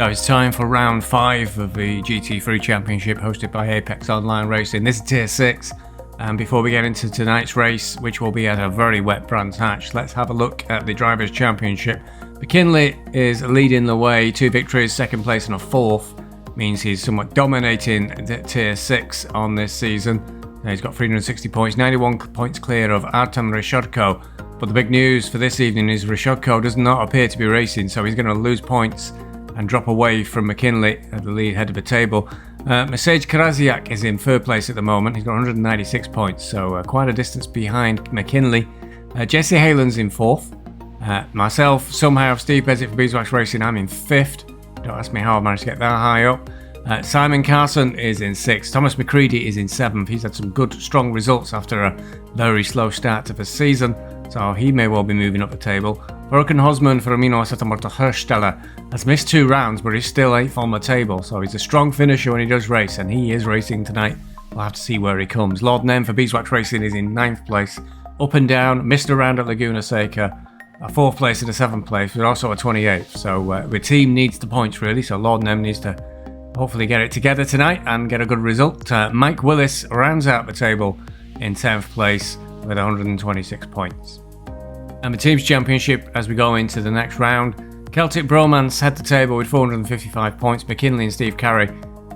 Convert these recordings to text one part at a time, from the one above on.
it's time for round 5 of the GT3 Championship hosted by Apex Online Racing. This is Tier 6, and before we get into tonight's race, which will be at a very wet Brands Hatch, let's have a look at the Drivers' Championship. McKinley is leading the way, 2 victories, 2nd place and a 4th, means he's somewhat dominating Tier 6 on this season. He's got 360 points, 91 points clear of Artem Ryshotko. But the big news for this evening is Ryshotko does not appear to be racing, so he's going to lose points and drop away from McKinley at the lead head of the table. Mercedes Krasiak is in 3rd place at the moment. He's got 196 points, so quite a distance behind McKinley. Jesse Halen's in 4th. Myself, somehow, Steve Bezic for Beeswax Racing, I'm in 5th. Don't ask me how I managed to get that high up. Simon Carson is in 6th. Thomas McCready is in 7th. He's had some good, strong results after a very slow start to the season, so he may well be moving up the table. Broken Hosman for Amino Assetto Hersteller has missed 2 rounds, but he's still 8th on the table, so he's a strong finisher when he does race, and he is racing tonight. We'll have to see where he comes. Lord Nem for Beeswax Racing is in 9th place. Up and down, missed a round at Laguna Seca, a 4th place and a 7th place, but also a 28th. So the team needs the points really, so Lord Nem needs to hopefully get it together tonight and get a good result. Mike Willis rounds out the table in 10th place with 126 points. And the team's championship as we go into the next round. Celtic Bromance head the table with 455 points. McKinley and Steve Carey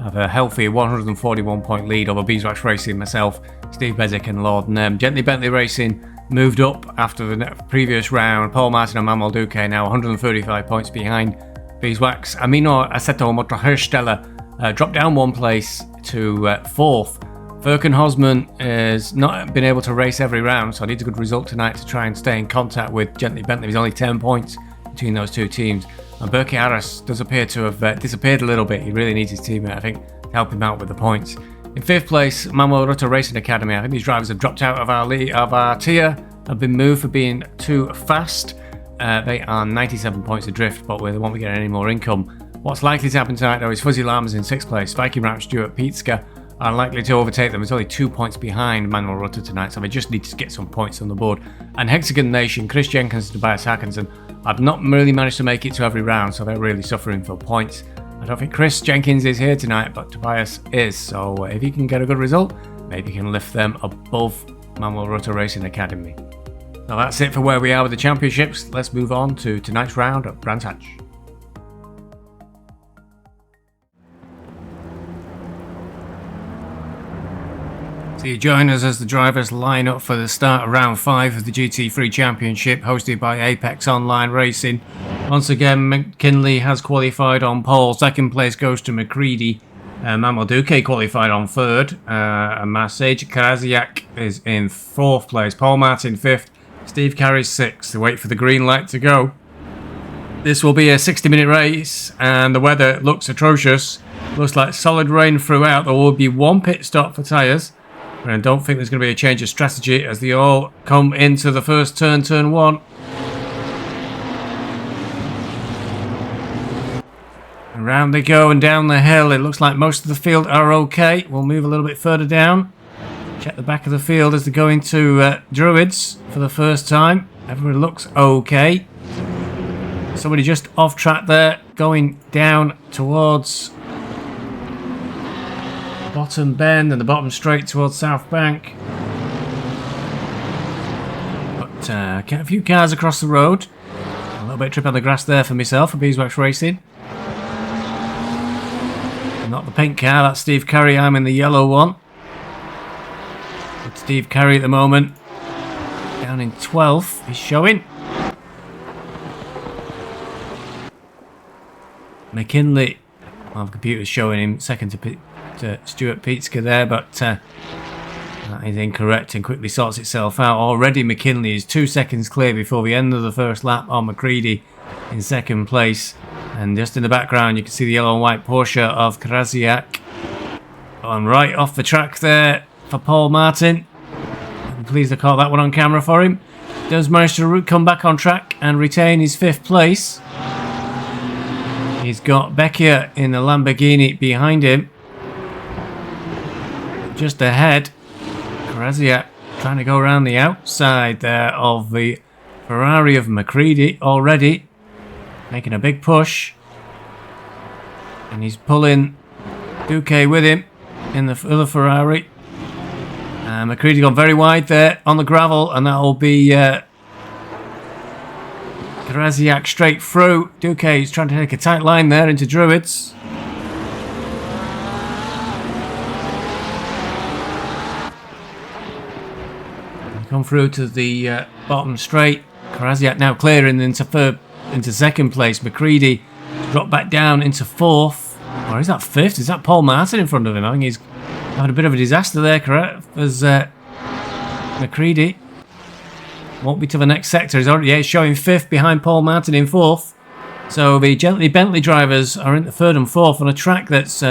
have a healthy 141 point lead over Beeswax Racing, myself, Steve Bezic and Lord Nem. Gently Bentley Racing moved up after the previous round. Paul Martin and Manuel Duque now 135 points behind Beeswax. Amino Assetto Hersteller dropped down 1 place to 4th. Verken Hosman has not been able to race every round, so needs a good result tonight to try and stay in contact with Gently Bentley. There's only 10 points between those 2 teams. And Berkey Harris does appear to have disappeared a little bit. He really needs his teammate, I think, to help him out with the points. In 5th place, Manuel Rutter Racing Academy. I think these drivers have dropped out of our tier, have been moved for being too fast. They are 97 points adrift, but they won't be getting any more income. What's likely to happen tonight, though, is Fuzzy Llamas in 6th place. Spiky Ramp, Stuart Pietzka are likely to overtake them. It's only 2 points behind Manuel Rutter tonight, so they just need to get some points on the board. And Hexagon Nation, Chris Jenkins and Tobias Hackinson have not really managed to make it to every round, so they're really suffering for points. I don't think Chris Jenkins is here tonight, but Tobias is, so if he can get a good result, maybe he can lift them above Manuel Rutter Racing Academy. So that's it for where we are with the championships. Let's move on to tonight's round at Brands Hatch. So you join us as the drivers line up for the start of round 5 of the GT3 Championship hosted by Apex Online Racing. Once again, McKinley has qualified on pole. 2nd place goes to McCready. Manuel Duque qualified on 3rd. Mercedes Krasiak is in 4th place. Paul Martin 5th. Steve Carey 6th. They wait for the green light to go. This will be a 60-minute race, and the weather looks atrocious. Looks like solid rain throughout. There will be 1 pit stop for tyres. And I don't think there's going to be a change of strategy as they all come into the first turn, turn 1. And round they go and down the hill. It looks like most of the field are okay. We'll move a little bit further down. Check the back of the field as they go into Druids for the first time. Everyone looks okay. Somebody just off track there, going down towards bottom bend and the bottom straight towards South Bank. But a few cars across the road. A little bit of trip on the grass there for myself for Beeswax Racing. Not the pink car, that's Steve Carey. I'm in the yellow one. But Steve Carey at the moment down in 12th is showing. McKinley, well, the computer's showing him second to Stuart Pietzka there, but that is incorrect and quickly sorts itself out. Already McKinley is 2 seconds clear before the end of the first lap on McCready in 2nd place. And just in the background you can see the yellow and white Porsche of Krasiak. On right off the track there for Paul Martin. I'm pleased I caught that one on camera for him. Does manage to come back on track and retain his 5th place. He's got Becchia in the Lamborghini behind him. Just ahead, Krasiak trying to go around the outside there of the Ferrari of McCready already. Making a big push. And he's pulling Duque with him in the other Ferrari. McCready gone very wide there on the gravel, and that'll be Graziak straight through. Duque is trying to take a tight line there into Druids. Come through to the bottom straight. Graziak now clearing into second place. McCready dropped back down into fourth. Or is that fifth? Is that Paul Martin in front of him? I think he's having a bit of a disaster there, correct? As McCready won't be to the next sector. He's already showing fifth behind Paul Martin in fourth. So the Gently Bentley drivers are in the third and fourth on a track that's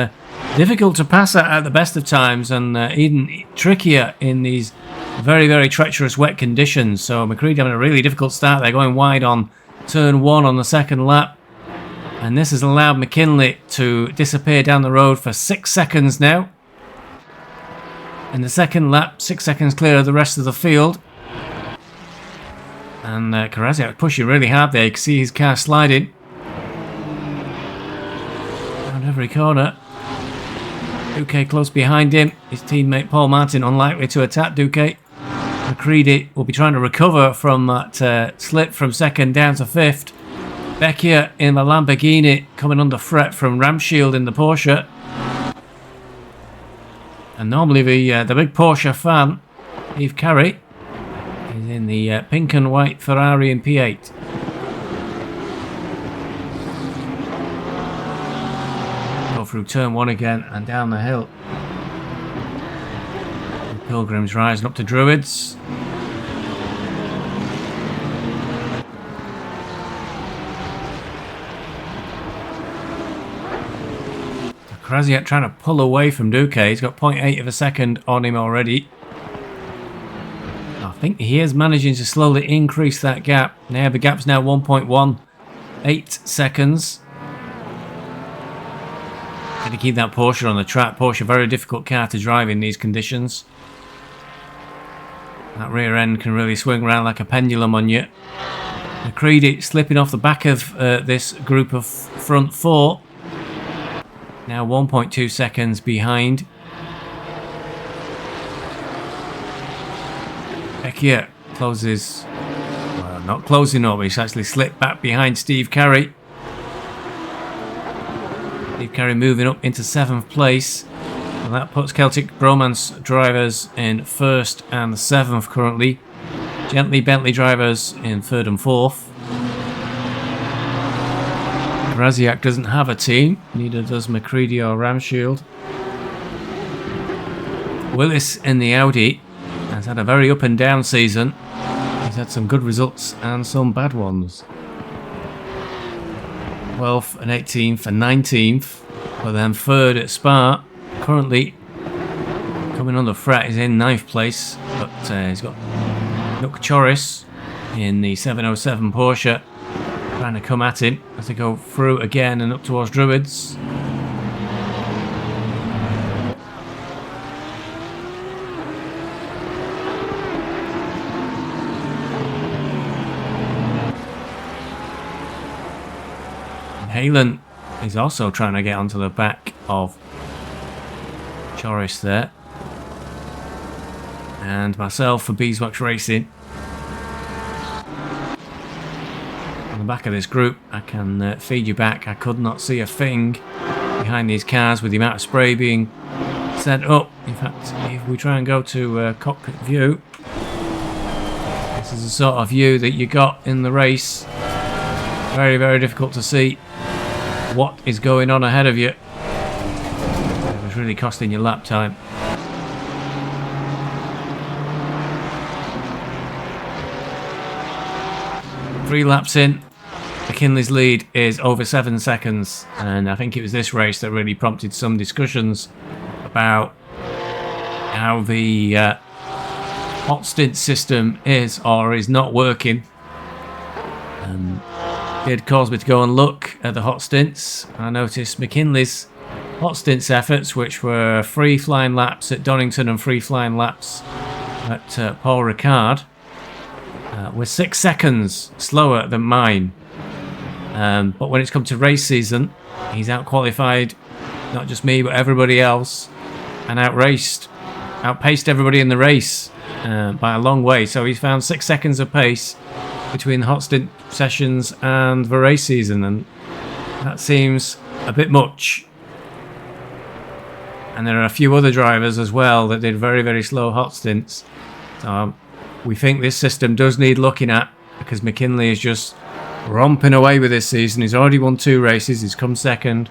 difficult to pass at the best of times, and even trickier in these very, very treacherous wet conditions. So McCready having a really difficult start. They're going wide on turn 1 on the second lap. And this has allowed McKinley to disappear down the road for 6 seconds now. In the second lap, 6 seconds clear of the rest of the field. And Graziak pushing really hard there. You can see his car sliding around every corner. Duque close behind him. His teammate Paul Martin unlikely to attack Duque. McCready will be trying to recover from that slip from second down to fifth. Becchia in the Lamborghini coming under threat from Ramshield in the Porsche. And normally the big Porsche fan, Steve Carey, is in the pink and white Ferrari in P8. Go through turn 1 again and down the hill. Pilgrims rising up to Druids. Graziak trying to pull away from Duque. He's got 0.8 of a second on him already. I think he is managing to slowly increase that gap. Now the gap's now 1.18 seconds. Got to keep that Porsche on the track. Porsche, very difficult car to drive in these conditions. That rear end can really swing around like a pendulum on you. McCready slipping off the back of this group of front 4. Now 1.2 seconds behind. Becchia closes, well, not closing up, he's actually slipped back behind Steve Carey. Steve Carey moving up into 7th place. And that puts Celtic Bromance drivers in 1st and 7th currently. Gently Bentley drivers in 3rd and 4th. Graziak doesn't have a team, neither does McCready or Ramshield. Willis in the Audi has had a very up and down season. He's had some good results and some bad ones. 12th and 18th and 19th, but then 3rd at Spa. Currently coming on the fret is in 9th place, but he's got Nook Choris in the 707 Porsche trying to come at him as they go through again and up towards Druids. Halen is also trying to get onto the back of Choris there. And myself for Beeswax Racing. On the back of this group, I can feed you back. I could not see a thing behind these cars with the amount of spray being sent up. In fact, if we try and go to cockpit view, this is the sort of view that you got in the race. Very, very difficult to see what is going on ahead of you. It was really costing you lap time. Three laps in, McKinley's lead is over 7 seconds, and I think it was this race that really prompted some discussions about how the hot stint system is or is not working. It caused me to go and look at the hot stints. I noticed McKinley's hot stints efforts, which were free flying laps at Donington and free flying laps at Paul Ricard, were 6 seconds slower than mine. But when it's come to race season, he's out-qualified not just me, but everybody else, and outpaced everybody in the race by a long way. So he's found 6 seconds of pace between the hot stint sessions and the race season, and that seems a bit much. And there are a few other drivers as well that did very, very slow hot stints. So we think this system does need looking at, because McKinley is just romping away with this season. He's already won 2 races. He's come second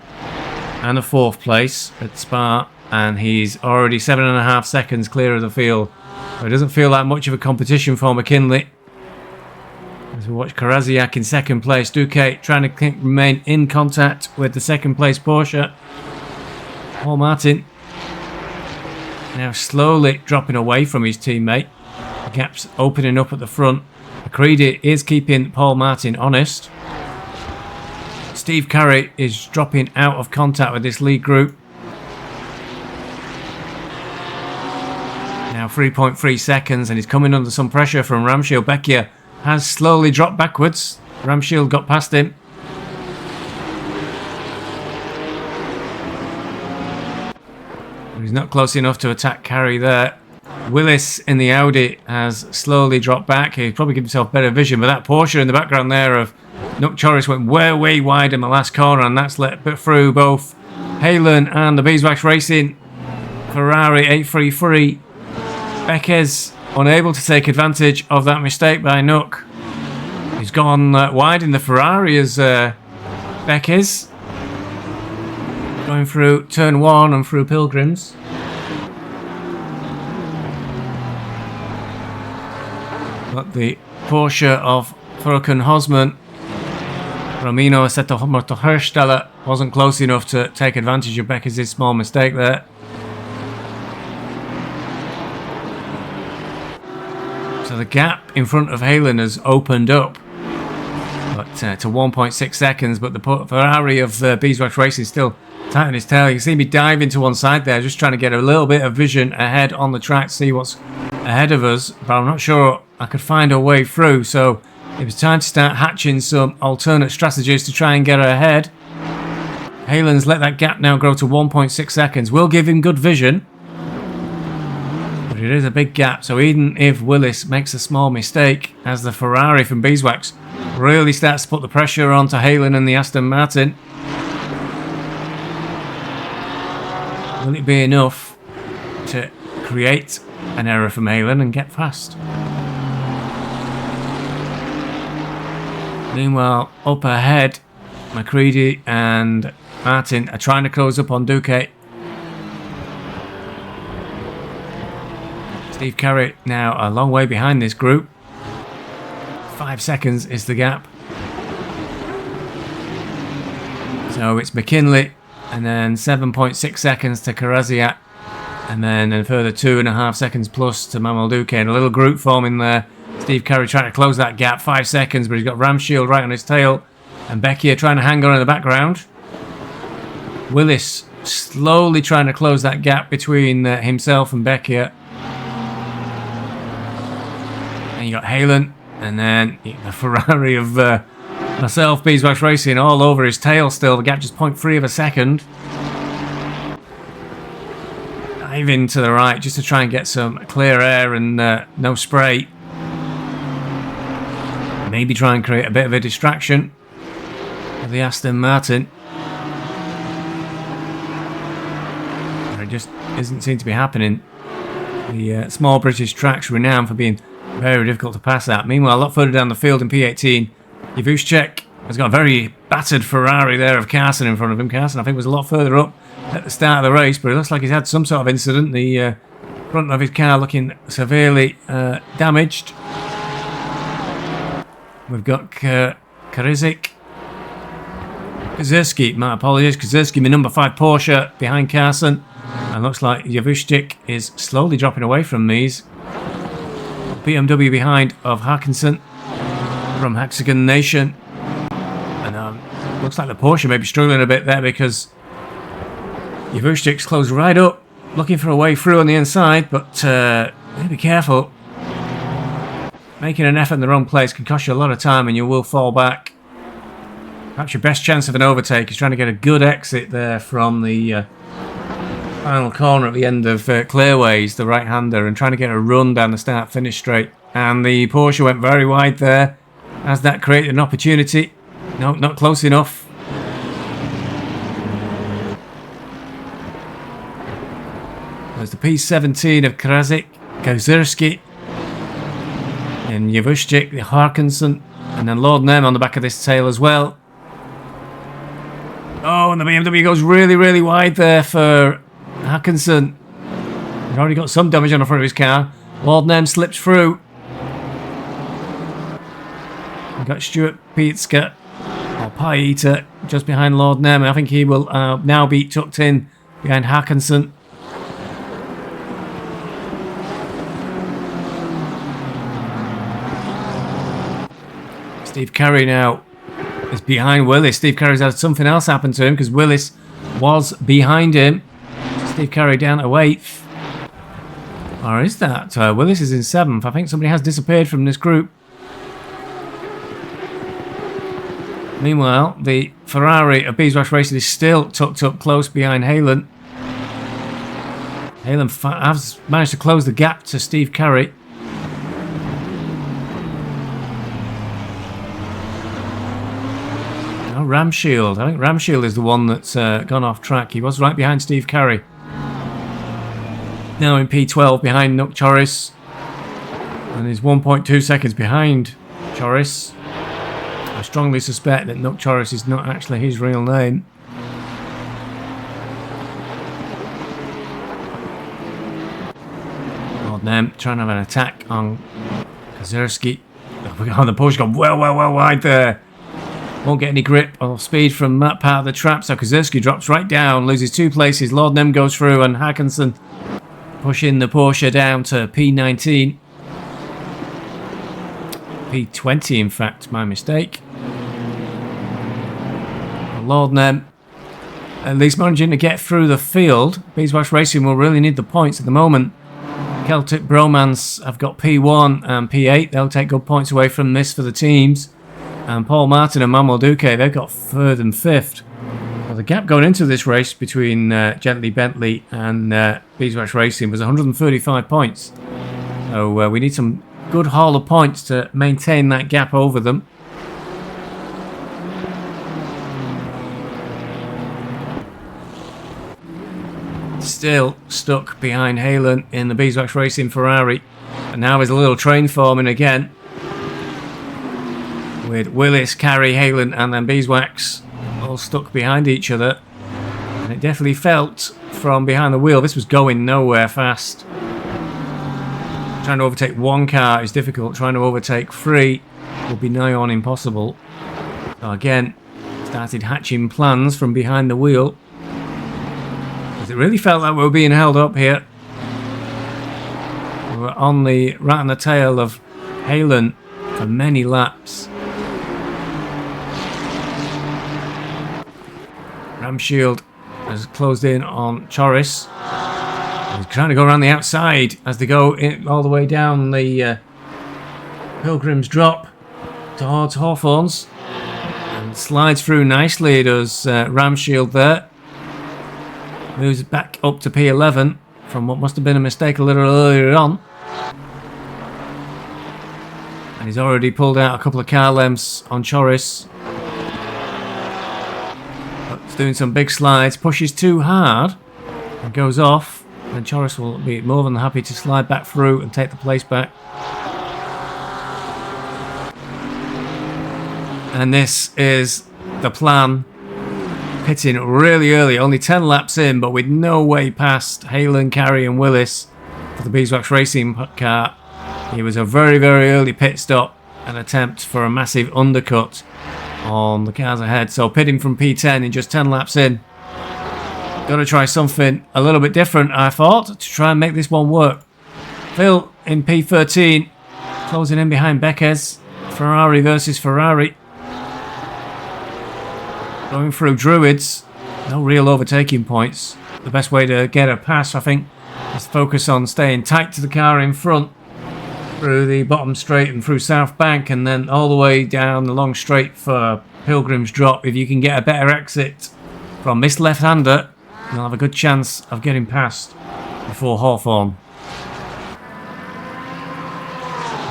and a 4th place at Spa, and he's already 7.5 seconds clear of the field. So it doesn't feel like much of a competition for McKinley. As we watch Krasiak in 2nd place, Duque trying to remain in contact with the 2nd place Porsche. Paul Martin now slowly dropping away from his teammate. The gap's opening up at the front. McCready is keeping Paul Martin honest. Steve Carey is dropping out of contact with this lead group. Now 3.3 seconds, and he's coming under some pressure from Ramshield. Becchia has slowly dropped backwards. Ramshield got past him. He's not close enough to attack Carey there. Willis in the Audi has slowly dropped back. He probably gives himself better vision, but that Porsche in the background there of Nuck Choris went way wide in the last corner, and that's let through both Halen and the Beeswax Racing Ferrari 833. Beckes unable to take advantage of that mistake by Nuck. He's gone wide in the Ferrari as Beckes going through turn 1 and through Pilgrims. But the Porsche of Furkan Hosman, Romino Assetto Motorhersteller, wasn't close enough to take advantage of Beckes' small mistake there. So the gap in front of Halen has opened up, but to 1.6 seconds, but the Ferrari of Beeswax Racing still tight on his tail. You can see me dive into one side there, just trying to get a little bit of vision ahead on the track, see what's ahead of us, but I'm not sure I could find a way through, so it was time to start hatching some alternate strategies to try and get ahead. Halen's let that gap now grow to 1.6 seconds. Will give him good vision, but it is a big gap, so even if Willis makes a small mistake, as the Ferrari from Beeswax really starts to put the pressure onto Halen and the Aston Martin, will it be enough to create an error from Halen and get past? Meanwhile, up ahead, McCready and Martin are trying to close up on Duque. Steve Carey now a long way behind this group. 5 seconds is the gap. So it's McKinley, and then 7.6 seconds to Krasiak, and then a further 2.5 seconds plus to Manuel Duque, and a little group forming there. Steve Carey trying to close that gap, 5 seconds, but he's got Ramshield right on his tail, and Becchia trying to hang on in the background. Willis slowly trying to close that gap between himself and Becchia. And you got Halen, and then the Ferrari of myself, Beeswax Racing, all over his tail still. The gap just 0.3 of a second. Diving to the right just to try and get some clear air and no spray. Maybe try and create a bit of a distraction of the Aston Martin. It just doesn't seem to be happening. The small British track's renowned for being very difficult to pass at. Meanwhile, a lot further down the field in P18, Javushchek has got a very battered Ferrari there of Carson in front of him. Carson, I think, was a lot further up at the start of the race, but it looks like he's had some sort of incident. The front of his car looking severely damaged. We've got Kaczynski, my apologies, Kaczynski, my number 5 Porsche behind Carson. And looks like Javushchik is slowly dropping away from these. BMW behind of Harkinson from Hexagon Nation. And looks like the Porsche may be struggling a bit there, because Javushchik's closed right up, looking for a way through on the inside, but be careful. Making an effort in the wrong place can cost you a lot of time, and you will fall back. Perhaps your best chance of an overtake is trying to get a good exit there from the final corner at the end of Clearways, the right-hander, and trying to get a run down the start-finish straight. And the Porsche went very wide there, as that created an opportunity. No, not close enough. There's the P17 of Krasik, Kozerski, and Javushchik, the Harkinson, and then Lord Nem on the back of this tail as well. Oh, and the BMW goes really, really wide there for Harkinson. He's already got some damage on the front of his car. Lord Nem slips through. We've got Stuart Pietzka, or Pieter, just behind Lord Nem. I think he will now be tucked in behind Harkinson. Steve Carey now is behind Willis. Steve Carey's had something else happen to him because Willis was behind him. Steve Carey down to 8th. Or is that? Willis is in 7th. I think somebody has disappeared from this group. Meanwhile, the Ferrari of Beeswax Racing is still tucked up close behind Halen. Halen has managed to close the gap to Steve Carey. Ramshield. I think Ramshield is the one that's gone off track. He was right behind Steve Carey. Now in P12 behind Nook Choris. And he's 1.2 seconds behind Choris. I strongly suspect that Nook Choris is not actually his real name. Lord Nem trying to have an attack on Kozerski. Oh, the Porsche gone well wide there. Won't get any grip or speed from that part of the trap, so Kozerski drops right down, loses 2 places. Lord Nem goes through, and Harkinson pushing the Porsche down to P19. P20, in fact, my mistake. Lord Nem at least managing to get through the field. Beeswax Racing will really need the points at the moment. Celtic Bromance have got P1 and P8. They'll take good points away from this for the teams. And Paul Martin and Manuel Duque, they've got 3rd and 5th. Well, the gap going into this race between Gently Bentley and Beeswax Racing was 135 points. So we need some good haul of points to maintain that gap over them. Still stuck behind Halen in the Beeswax Racing Ferrari. And now there's a little train forming again, with Willis, Carey, Halen and then Beeswax all stuck behind each other. And it definitely felt from behind the wheel this was going nowhere fast. Trying to overtake 1 car is difficult. Trying to overtake 3 will be nigh on impossible. So again, started hatching plans from behind the wheel, because it really felt like we were being held up here. We were on the right on the tail of Halen for many laps. Ramshield has closed in on Choris. He's trying to go around the outside as they go in, all the way down the Pilgrim's Drop towards Hawthorns. And slides through nicely, does Ramshield there. Moves back up to P11 from what must have been a mistake a little earlier on. And he's already pulled out a couple of car lengths on Choris. He's doing some big slides, pushes too hard and goes off. And Choris will be more than happy to slide back through and take the place back. And this is the plan. Pitting really early, only 10 laps in, but with no way past Halen, Carey and Willis for the Beeswax Racing car. It was a very, very early pit stop, an attempt for a massive undercut on the cars ahead. So pitting from P10 in just 10 laps in. Got to try something a little bit different, I thought, to try and make this one work. Phil in P13, closing in behind Bequez. Ferrari versus Ferrari. Going through Druids, no real overtaking points. The best way to get a pass, I think, is to focus on staying tight to the car in front. through the bottom straight and through South Bank, and then all the way down the long straight for Pilgrim's Drop. If you can get a better exit from this left-hander, you'll have a good chance of getting past before Hawthorne.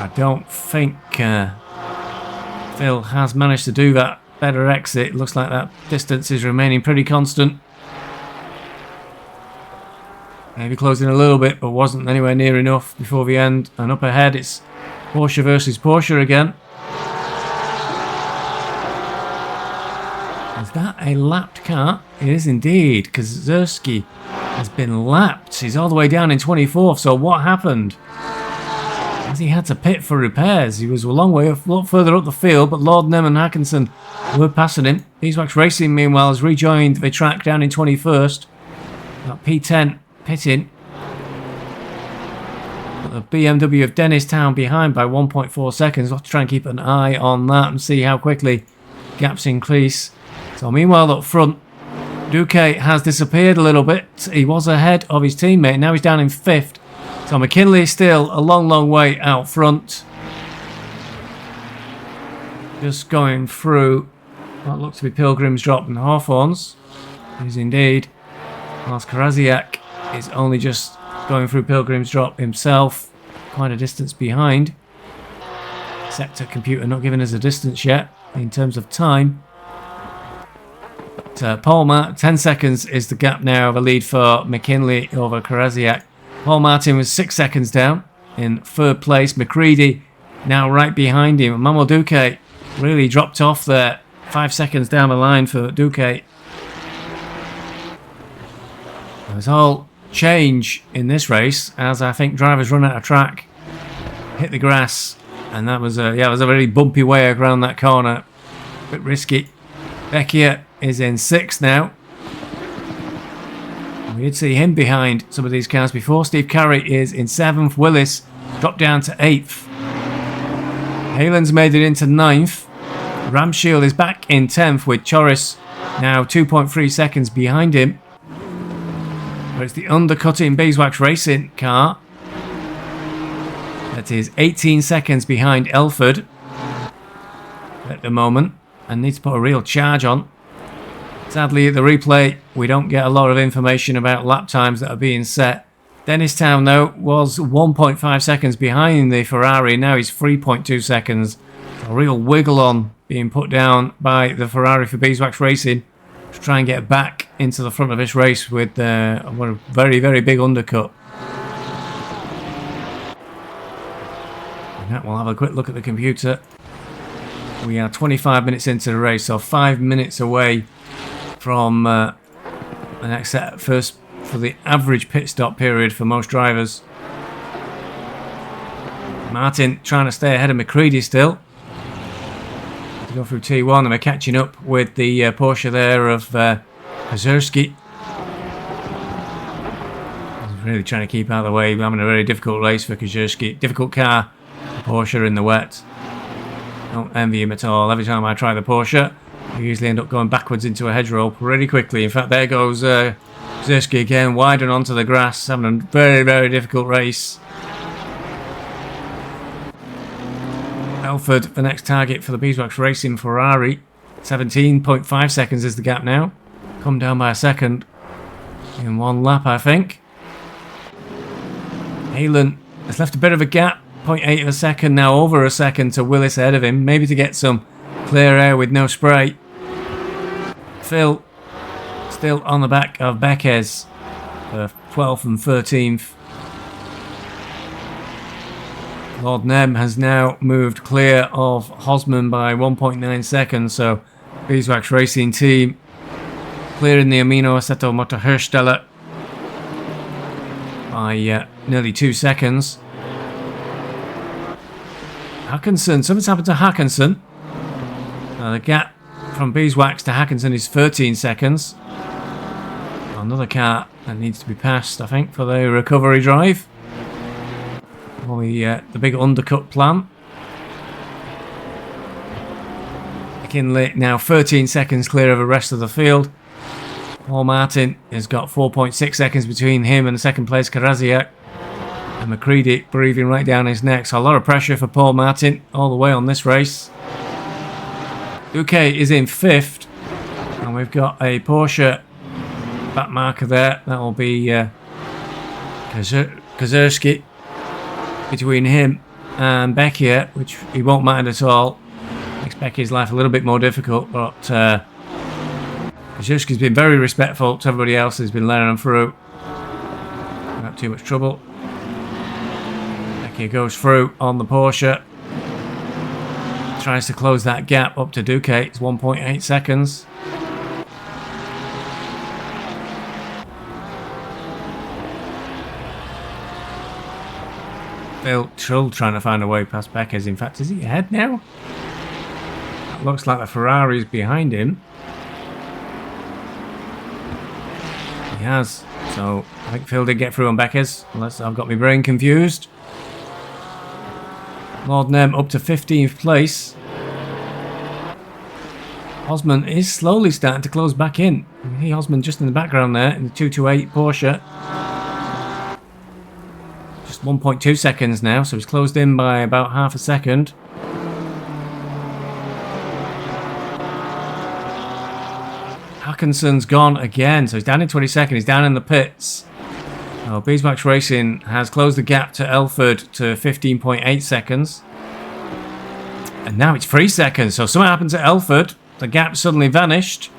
I don't think Phil has managed to do that better exit. It looks like that distance is remaining pretty constant. Maybe closing a little bit, but wasn't anywhere near enough before the end. And up ahead, it's Porsche versus Porsche again. Is that a lapped car? It is indeed, because Zerski has been lapped. He's all the way down in 24th, so what happened? As he had to pit for repairs. He was a long way, a lot further up the field, but Lord Nem and Hackinson were passing him. Beeswax Racing, meanwhile, has rejoined the track down in 21st. Got P10 pitting. Got the BMW of Dennistown behind by 1.4 seconds. We'll have to try and keep an eye on that and see how quickly gaps increase. So meanwhile up front, Duque has disappeared a little bit. He was ahead of his teammate. Now he's down in 5th. So McKinley is still a long way out front. Just going through what looks to be Pilgrim's Drop and Hawthorns. It is indeed. Whilst Karaziak is only just going through Pilgrim's Drop himself. Quite a distance behind. Sector computer not giving us a distance yet in terms of time. But, Paul 10 seconds is the gap now of a lead for McKinley over Karaziak. Paul Martin was 6 seconds down in 3rd place. McCready now right behind him. Manuel Duque really dropped off there. 5 seconds down the line for Duque. There's all change in this race as I think drivers run out of track, hit the grass, and that was a very bumpy way around that corner. A bit risky. Vecchia is in 6th now. We did see him behind some of these cars before. Steve Carey is in 7th. Willis dropped down to 8th. Halen's made it into 9th. Ramshield is back in 10th with Choris now 2.3 seconds behind him. But it's the undercutting Beeswax Racing car that is 18 seconds behind Elford at the moment and needs to put a real charge on. Sadly, at the replay, we don't get a lot of information about lap times that are being set. Dennistown, though, was 1.5 seconds behind the Ferrari. Now he's 3.2 seconds. A real wiggle on being put down by the Ferrari for Beeswax Racing to try and get back into the front of this race with a very, very big undercut. And we'll have a quick look at the computer. We are 25 minutes into the race, so 5 minutes away from the next set first for the average pit stop period for most drivers. Martin trying to stay ahead of McCready still. To go through T1 and we're catching up with the Porsche there of Pazerski. Really trying to keep out of the way. We're having a very difficult race for Kazerski. Difficult car, Porsche in the wet. Don't envy him at all. Every time I try the Porsche, I usually end up going backwards into a hedgerow pretty quickly. In fact, there goes Zerski again, wide and onto the grass, having a very, very difficult race. Elford, the next target for the Beeswax Racing Ferrari. 17.5 seconds is the gap now. Come down by a second in one lap, I think. Halen has left a bit of a gap. 0.8 of a second, now over a second to Willis ahead of him. Maybe to get some clear air with no spray. Phil still on the back of Bequez for 12th and 13th. Lord Nem has now moved clear of Hosman by 1.9 seconds, so Beeswax Racing team clearing the Amino Assetto Motor Hersteller by nearly 2 seconds. Hackinson, something's happened to Hackinson. The gap from Beeswax to Hackinson is 13 seconds. Another car that needs to be passed, I think, for the recovery drive. Or the big undercut plan. McKinley now 13 seconds clear of the rest of the field. Paul Martin has got 4.6 seconds between him and the second place Karaziak. And McCready breathing right down his neck. So a lot of pressure for Paul Martin all the way on this race. Duque is in 5th. And we've got a Porsche back marker there. That will be Kozerski between him and Beckier, which he won't mind at all. Makes Beckier's life a little bit more difficult, but Kozerski's been very respectful to everybody else. He's been letting them through. Not too much trouble. Beckier goes through on the Porsche. Tries to close that gap up to Duque. It's 1.8 seconds. Phil Trull trying to find a way past Beckers. In fact, is he ahead now? It looks like the Ferrari's behind him. He has. So I think Phil did get through on Beckers, unless I've got my brain confused. Lord Nem up to 15th place. Osman is slowly starting to close back in. You see Osman just in the background there in the 228 Porsche. 1.2 seconds now, so he's closed in by about half a second. Hawkinson's gone again, so he's down in 22nd. He's down in the pits. Oh, Beeswax Racing has closed the gap to Elford to 15.8 seconds. And now it's 3 seconds, so something happened to Elford. The gap suddenly vanished.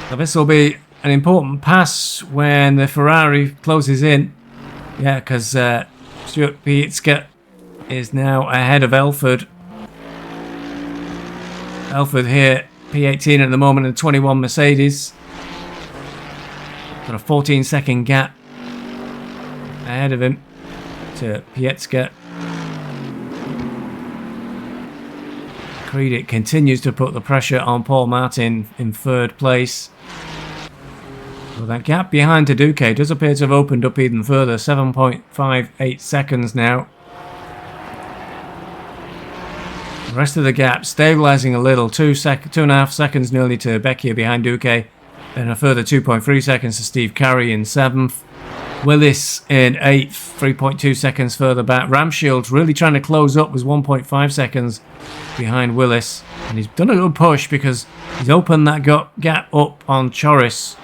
So this will be an important pass when the Ferrari closes in. Yeah, because Stuart Pietzke is now ahead of Elford. Elford here, P18 at the moment, and 21 Mercedes. Got a 14-second gap ahead of him to Pietzke. Creed continues to put the pressure on Paul Martin in 3rd place. Well, that gap behind to Duque does appear to have opened up even further. 7.58 seconds now. The rest of the gap stabilising a little. 2.5 seconds nearly to Beckier behind Duque. Then a further 2.3 seconds to Steve Carey in 7th. Willis in 8th. 3.2 seconds further back. Ramshield's really trying to close up. Was 1.5 seconds behind Willis. And he's done a good push because he's opened that gap up on Choris.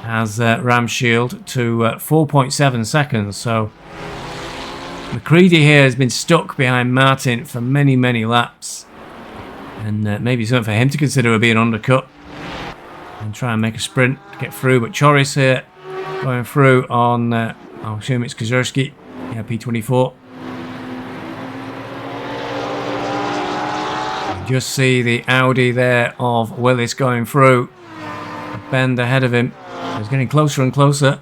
Has Ramshield to 4.7 seconds. So McCready here has been stuck behind Martin for many, many laps. And maybe something for him to consider would be an undercut. And try and make a sprint to get through. But Choris here going through on, I'll assume it's Kozerski. Yeah, P24. You just see the Audi there of Willis going through. A bend ahead of him. It's getting closer and closer.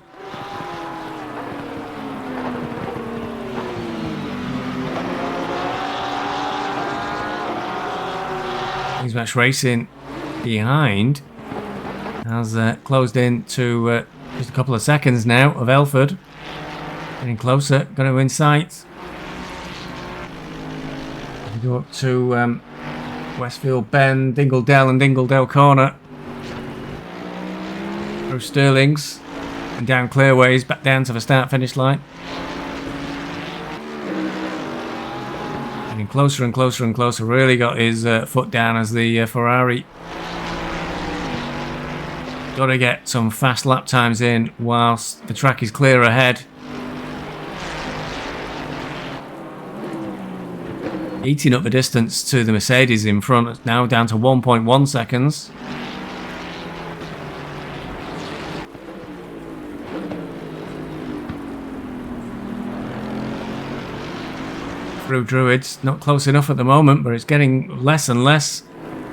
Beeswax Racing behind has closed in to just a couple of seconds now of Elford. Getting closer, going to insight. We go up to Westfield Bend, Dingledale and Dingledale Corner. Through Stirlings and down Clearways, back down to the start-finish line. Getting closer and closer and closer. Really got his foot down as the Ferrari. Got to get some fast lap times in whilst the track is clear ahead. Eating up the distance to the Mercedes in front, now down to 1.1 seconds. Through Druids, not close enough at the moment, but it's getting less and less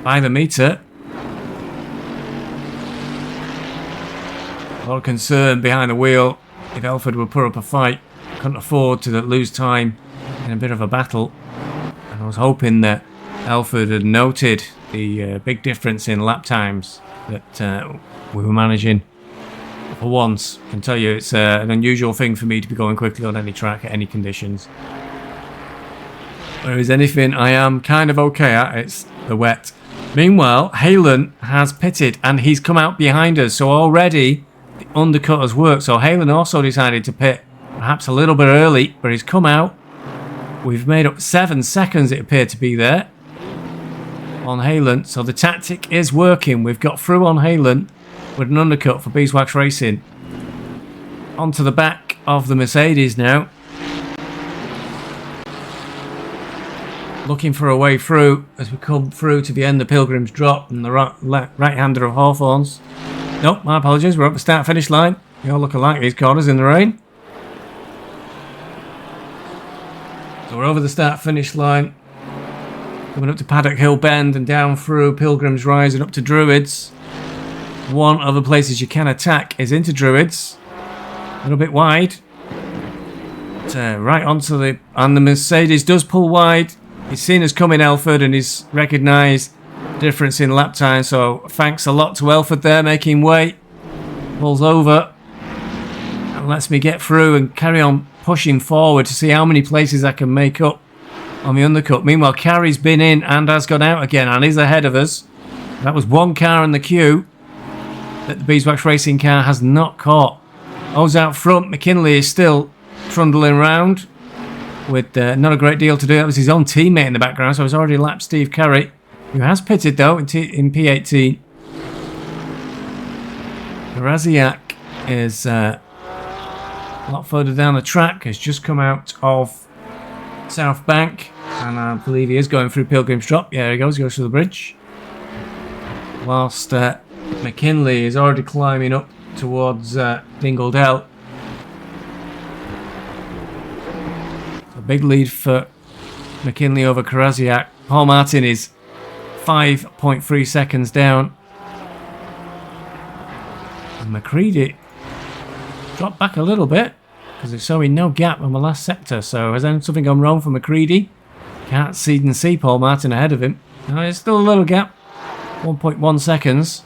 by the meter. A lot of concern behind the wheel if Elford would put up a fight. Couldn't afford to lose time in a bit of a battle. And I was hoping that Elford had noted the big difference in lap times that we were managing. For once, I can tell you it's an unusual thing for me to be going quickly on any track at any conditions. Whereas anything I am kind of okay at, it's the wet. Meanwhile, Halen has pitted and he's come out behind us. So already the undercut has worked. So Halen also decided to pit Perhaps a little bit early, but he's come out. We've made up 7 seconds, it appeared to be there, on Halen. So the tactic is working. We've got through on Halen with an undercut for Beeswax Racing. Onto the back of the Mercedes now. Looking for a way through as we come through to the end of Pilgrim's Drop and the right-hander of Hawthorns. Nope, my apologies. We're up the start-finish line. They all look alike, these corners in the rain. So we're over the start-finish line. Coming up to Paddock Hill Bend and down through Pilgrim's Rise and up to Druids. One of the places you can attack is into Druids. A little bit wide. But, right onto the... And the Mercedes does pull wide. He's seen us coming, Elford, and he's recognised difference in lap time. So thanks a lot to Elford there, making way. Pulls over. And lets me get through and carry on pushing forward to see how many places I can make up on the undercut. Meanwhile, Carey's been in and has gone out again and is ahead of us. That was one car in the queue that the Beeswax Racing car has not caught. O's out front. McKinley is still trundling round with not a great deal to do. That was his own teammate in the background, so he's already lapped Steve Carey, who has pitted though in P18. Raziak is a lot further down the track, has just come out of South Bank, and I believe he is going through Pilgrim's Drop. Yeah, there he goes through the bridge. Whilst McKinley is already climbing up towards Dingle Dell. A big lead for McKinley over Karaziak. Paul Martin is 5.3 seconds down. And McCready dropped back a little bit because there's showing no gap on the last sector. So has something gone wrong for McCready? Can't see Paul Martin ahead of him. No, there's still a little gap. 1.1 seconds.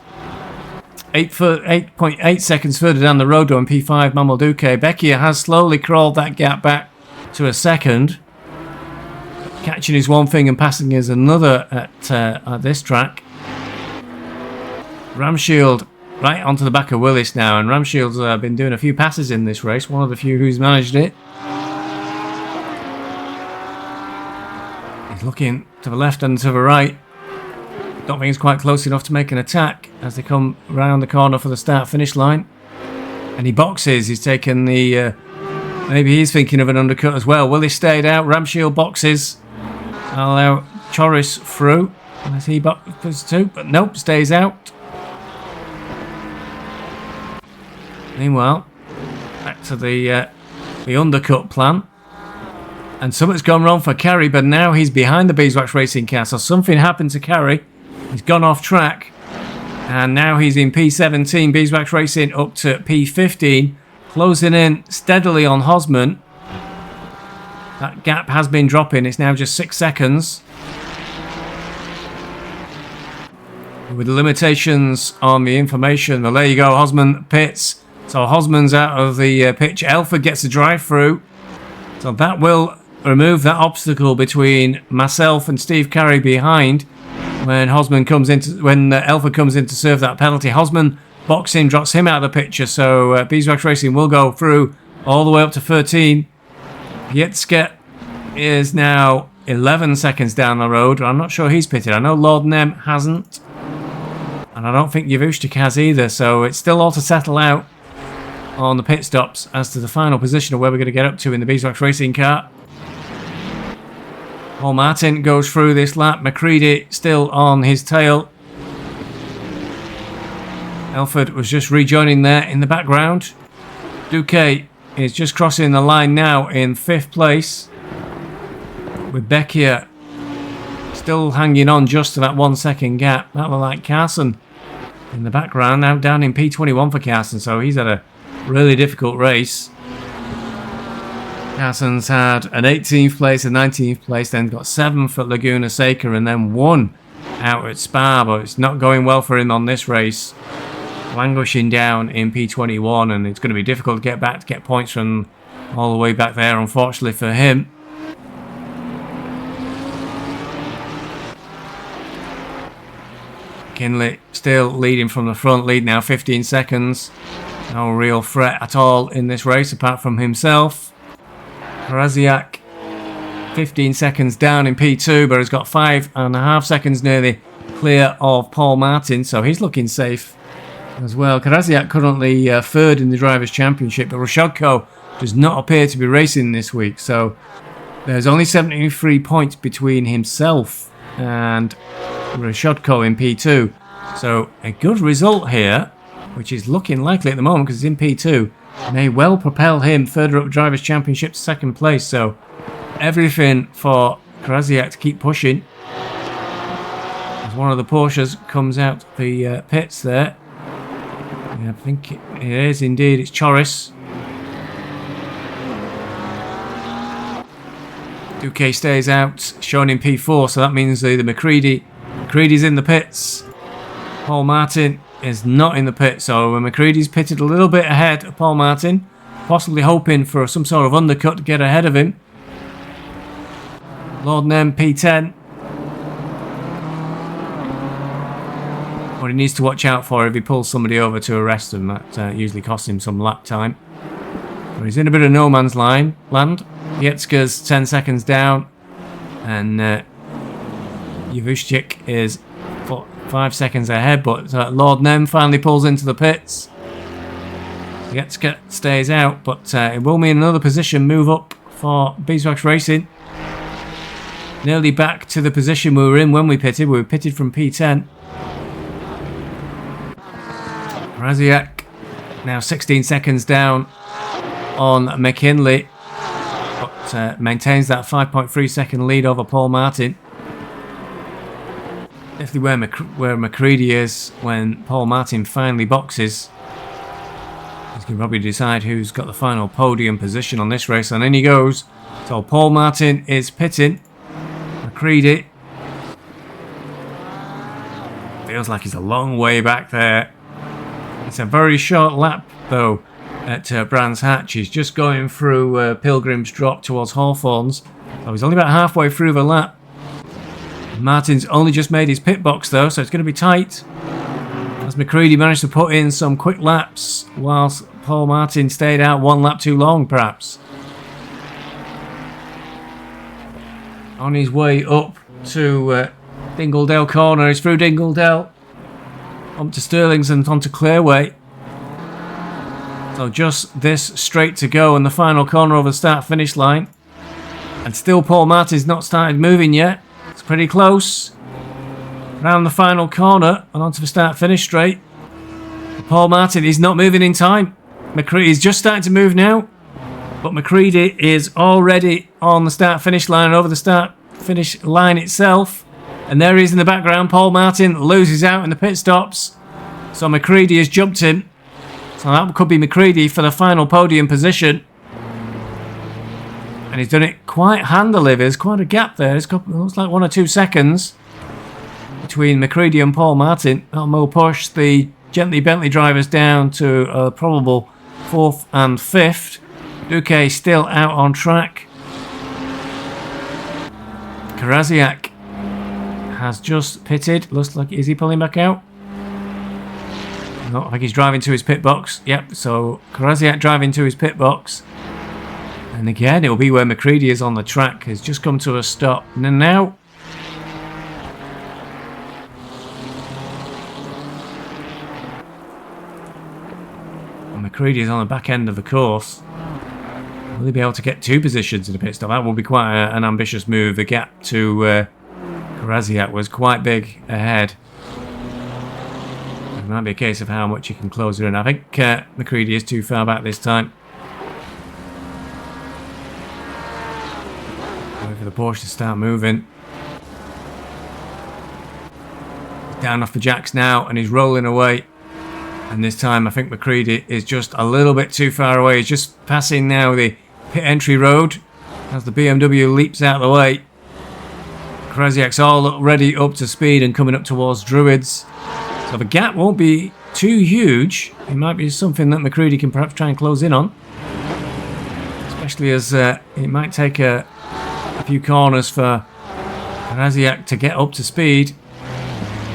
8.8 seconds further down the road on P5 Mamalduque. Becchia has slowly crawled that gap back to a second. Catching is one thing and passing is another at this track. Ramshield right onto the back of Willis now, and Ramshield's been doing a few passes in this race, one of the few who's managed it. He's looking to the left and to the right. Don't think he's quite close enough to make an attack as they come round the corner for the start-finish line. And he boxes. He's taken the... maybe he's thinking of an undercut as well. Willis stayed out. Ramshield boxes. I'll allow Choris through. Unless he boxes too. But nope, stays out. Meanwhile, back to the undercut plan. And something's gone wrong for Carey, but now he's behind the Beeswax Racing car. So something happened to Carey. He's gone off track. And now he's in P17. Beeswax Racing up to P15. Closing in steadily on Hosman. That gap has been dropping. It's now just 6 seconds. With the limitations on the information. Well, there you go. Hosman pits. So Hosman's out of the pitch. Elford gets a drive through. So that will remove that obstacle between myself and Steve Carey behind when Hosman comes into Elford comes in to serve that penalty. Hosman boxing drops him out of the picture, so Beeswax Racing will go through all the way up to 13. Pietzke is now 11 seconds down the road. I'm not sure he's pitted. I know Lord Nem hasn't, and I don't think Yavushtik has either. So it's still all to settle out on the pit stops as to the final position of where we're going to get up to in the Beeswax Racing car. Paul Martin goes through this lap. McCready still on his tail. Elford was just rejoining there in the background. Duque is just crossing the line now in 5th place. With Becchia still hanging on just to that 1 second gap. That was like Carson in the background. Now down in P21 for Carson, so he's had a really difficult race. Carson's had an 18th place, a 19th place, then got 7th at Laguna Seca, and then 1 out at Spa, but it's not going well for him on this race. Languishing down in P21, and it's going to be difficult to get points from all the way back there, unfortunately for him. McKinley still leading from the front, lead now 15 seconds. No real threat at all in this race apart from himself. Krasiak 15 seconds down in P2, but has got 5.5 seconds nearly clear of Paul Martin, so he's looking safe as well. Krasiak currently third in the Drivers' Championship, but Rashadko does not appear to be racing this week, so there's only 73 points between himself and Rashadko in P2. So a good result here, which is looking likely at the moment because he's in P2, may well propel him further up Drivers' Championship to second place. So everything for Krasiak to keep pushing. As one of the Porsches comes out the pits there. Yeah, I think it is indeed. It's Choris. Duque stays out, shown in P4, so that means the McCready's in the pits. Paul Martin is not in the pit, so McCready's pitted a little bit ahead of Paul Martin, possibly hoping for some sort of undercut to get ahead of him. Lord Nem P10. What he needs to watch out for if he pulls somebody over to arrest him, that usually costs him some lap time. But he's in a bit of no man's land. Yetska's 10 seconds down, and Javushchik is 5 seconds ahead, but Lord Nem finally pulls into the pits. Yetska stays out, but it will mean another position move up for Beeswax Racing. Nearly back to the position we were in when we pitted. We were pitted from P10. Krasiak now 16 seconds down on McKinley, but maintains that 5.3 second lead over Paul Martin. Definitely where McCready is when Paul Martin finally boxes. He's going to probably decide who's got the final podium position on this race, and in he goes. So Paul Martin is pitting. McCready feels like he's a long way back there. It's a very short lap though at Brands Hatch. He's just going through Pilgrim's Drop towards Hawthorns. So he's only about halfway through the lap. Martin's only just made his pit box though, so it's going to be tight. As McCready managed to put in some quick laps whilst Paul Martin stayed out one lap too long perhaps. On his way up to Dingledale Corner, he's through Dingledale, up to Stirlings and onto Clearway. So just this straight to go in the final corner of the start-finish line. And still Paul Martin's not started moving yet. It's pretty close. Round the final corner and onto the start-finish straight. Paul Martin is not moving in time. McCready's just starting to move now. But McCready is already on the start-finish line and over the start-finish line itself. And there he is in the background. Paul Martin loses out in the pit stops. So McCready has jumped him. So that could be McCready for the final podium position. And he's done it quite handily. There's quite a gap there. It looks like 1 or 2 seconds between McCready and Paul Martin. That will push the Gently Bentley drivers down to a probable 4th and 5th. Duque still out on track. Krasiak has just pitted. Looks like, is he pulling back out? No, I think he's driving to his pit box. Yep, so Krasiak driving to his pit box. And again, it'll be where McCready is on the track. Has just come to a stop. And now McCready is on the back end of the course. Will he be able to get 2 positions in the pit stop? That will be quite an ambitious move. The gap to Krasiak was quite big ahead. It might be a case of how much he can close it in. I think McCready is too far back this time. Wait for the Porsche to start moving. He's down off the jacks now and he's rolling away. And this time I think McCready is just a little bit too far away. He's just passing now the pit entry road as the BMW leaps out of the way. Krasiak's already up to speed and coming up towards Druids. So the gap won't be too huge. It might be something that McCready can perhaps try and close in on. Especially as it might take a few corners for Krasiak to get up to speed.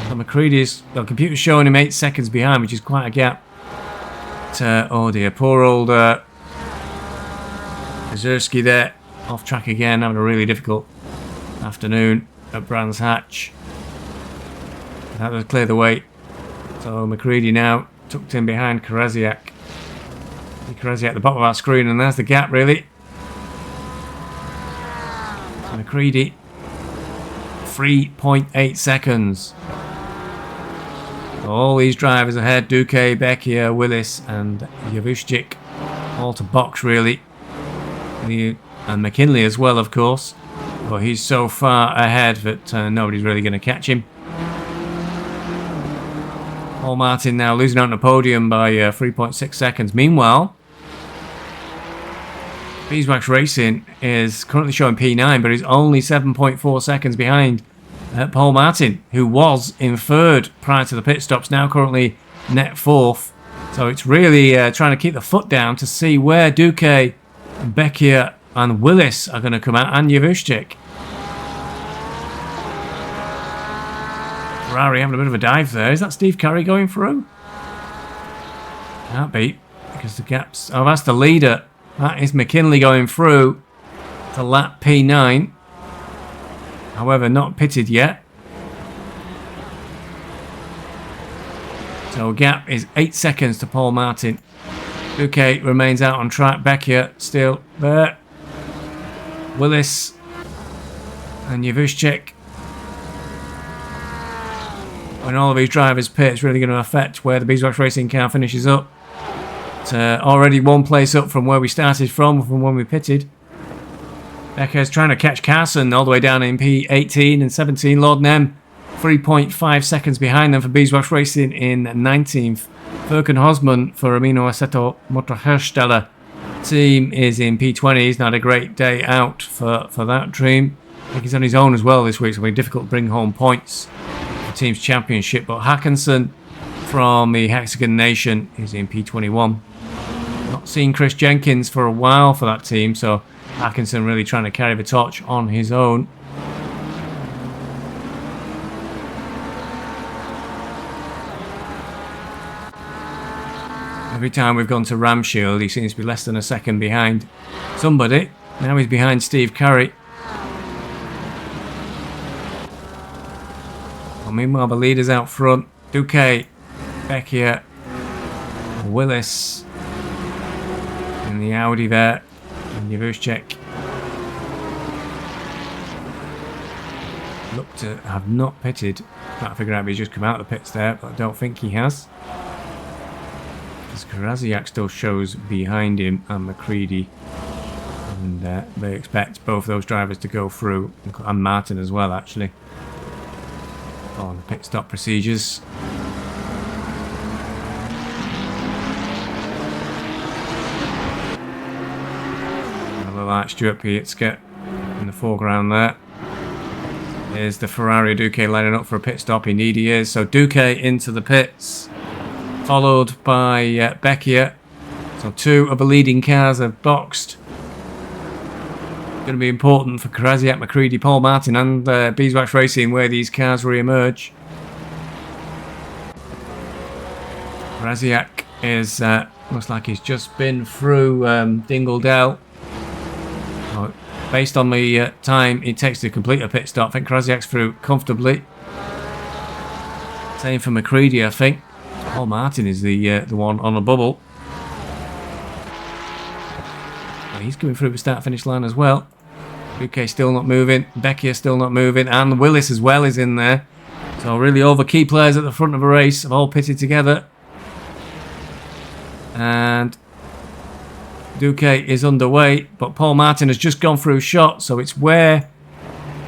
So McCready's, the computer's showing him 8 seconds behind, which is quite a gap. Oh dear, poor old Zerski there, off track again, having a really difficult afternoon at Brands Hatch. That would clear the way. So McCready now tucked in behind Krasiak. Krasiak at the bottom of our screen, and there's the gap really. So McCready, 3.8 seconds. All these drivers ahead, Duque, Becchia, Willis and Javuščík, all to box really. And McKinley as well, of course. But he's so far ahead that nobody's really going to catch him. Paul Martin now losing out on the podium by 3.6 seconds. Meanwhile, Beeswax Racing is currently showing P9, but he's only 7.4 seconds behind Paul Martin, who was in third prior to the pit stops, now currently net fourth. So it's really trying to keep the foot down to see where Duque, Becchia and Willis are going to come out, and Javuščík. Ferrari having a bit of a dive there. Is that Steve Carey going through? Can't be, because the gaps... Oh, that's the leader. That is McKinley going through to lap P9. However, not pitted yet. So gap is 8 seconds to Paul Martin. Duque remains out on track. Becchia still there. Willis and Javuščík. When all of these drivers pit, it's really going to affect where the Beeswax Racing car finishes up. It's already one place up from where we started from when we pitted. Becca's trying to catch Carson all the way down in P18 and 17. Lord Nem 3.5 seconds behind them for Beeswax Racing in 19th. Furkan Hosman for Amino Assetto Motorhersteller team is in P20. He's not a great day out for that team. I think he's on his own as well this week, so it'll be difficult to bring home points for the team's championship. But Hackinson from the Hexagon Nation is in P21. Not seen Chris Jenkins for a while for that team, so Hackinson really trying to carry the torch on his own. Every time we've gone to Ramshield, he seems to be less than a second behind somebody. Now he's behind Steve Carey. Well, meanwhile, the leader's out front. Duque, Becchia, Willis in the Audi there, and Javuščík. Look to have not pitted. Can't figure out if he's just come out of the pits there, but I don't think he has. Krasiak still shows behind him and McCready, and they expect both those drivers to go through, and Martin as well actually, on the pit stop procedures. Another like Stuart Pietska in the foreground there. Here's the Ferrari Duque lining up for a pit stop. Indeed he is. So Duque into the pits, followed by Becchia. So two of the leading cars have boxed. Going to be important for Krasiak, McCready, Paul Martin and Beeswax Racing where these cars re-emerge. Krasiak is looks like he's just been through Dingledell. Based on the time it takes to complete a pit stop, I think Krasiak's through comfortably. Same for McCready, I think. Paul Martin is the one on the bubble. He's coming through the start-finish line as well. Duque still not moving. Becchia still not moving. And Willis as well is in there. So really all the key players at the front of the race have all pitted together. And Duque is underway. But Paul Martin has just gone through shot. So it's where...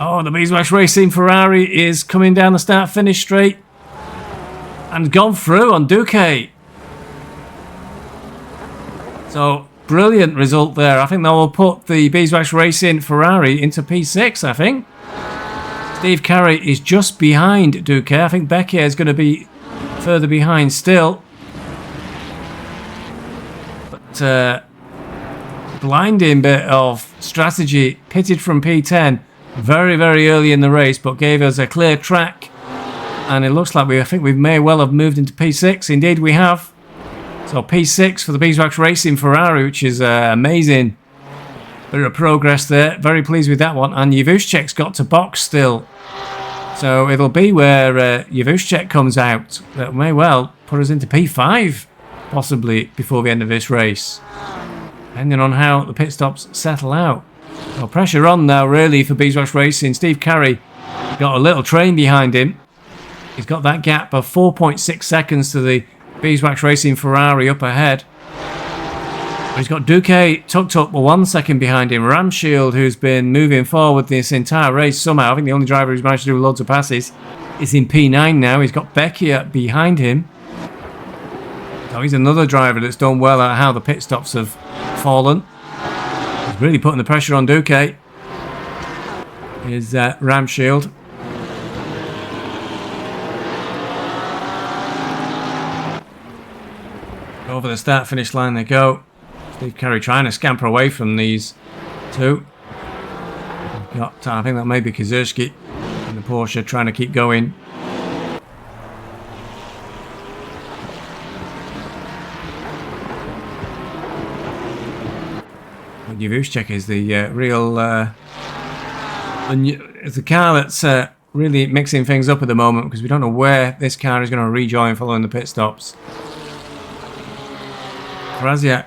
Oh, the Beeswax Racing Ferrari is coming down the start-finish straight. And gone through on Duque. So, brilliant result there. I think that will put the Beeswax Racing Ferrari into P6, I think. Steve Carey is just behind Duque. I think Becchia is going to be further behind still. But, blinding bit of strategy. Pitted from P10 very, very early in the race, but gave us a clear track. And it looks like I think we may well have moved into P6. Indeed we have. So P6 for the Beeswax Racing Ferrari, which is amazing. Bit of progress there. Very pleased with that one. And Yavushchek's got to box still. So it'll be where Yavushchek comes out. That may well put us into P5, possibly, before the end of this race. Depending on how the pit stops settle out. Well, pressure on now, really, for Beeswax Racing. Steve Carey got a little train behind him. He's got that gap of 4.6 seconds to the Beeswax Racing Ferrari up ahead. He's got Duque tucked up 1 second behind him. Ramshield, who's been moving forward this entire race somehow. I think the only driver who's managed to do loads of passes is in P9 now. He's got Becchia behind him. So he's another driver that's done well at how the pit stops have fallen. He's really putting the pressure on Duque. Here's Ramshield. Over the start-finish line they go. Steve Carey trying to scamper away from these two. Got, I think that may be Kazurski in the Porsche trying to keep going. But Yavushchek is the real... it's the car that's really mixing things up at the moment because we don't know where this car is going to rejoin following the pit stops. Krasiak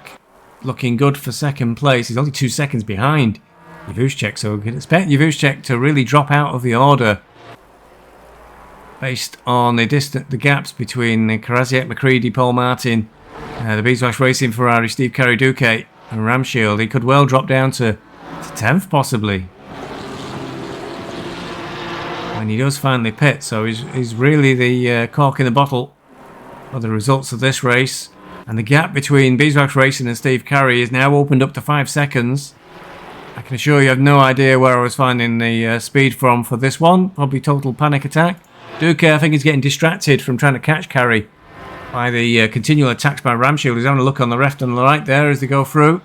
looking good for second place. He's only 2 seconds behind Yavushchek, so we can expect Yavushchek to really drop out of the order based on the gaps between Krasiak, McCready, Paul Martin, the Beeswax Racing Ferrari, Steve Carey, Duque and Ramshield. He could well drop down to 10th possibly when he does finally pit, so he's really the cork in the bottle for the results of this race. And the gap between Beeswax Racing and Steve Carey is now opened up to 5 seconds. I can assure you I have no idea where I was finding the speed from for this one. Probably total panic attack. Duque, I think, is getting distracted from trying to catch Carey by the continual attacks by Ramshield. He's having a look on the left and the right there as they go through.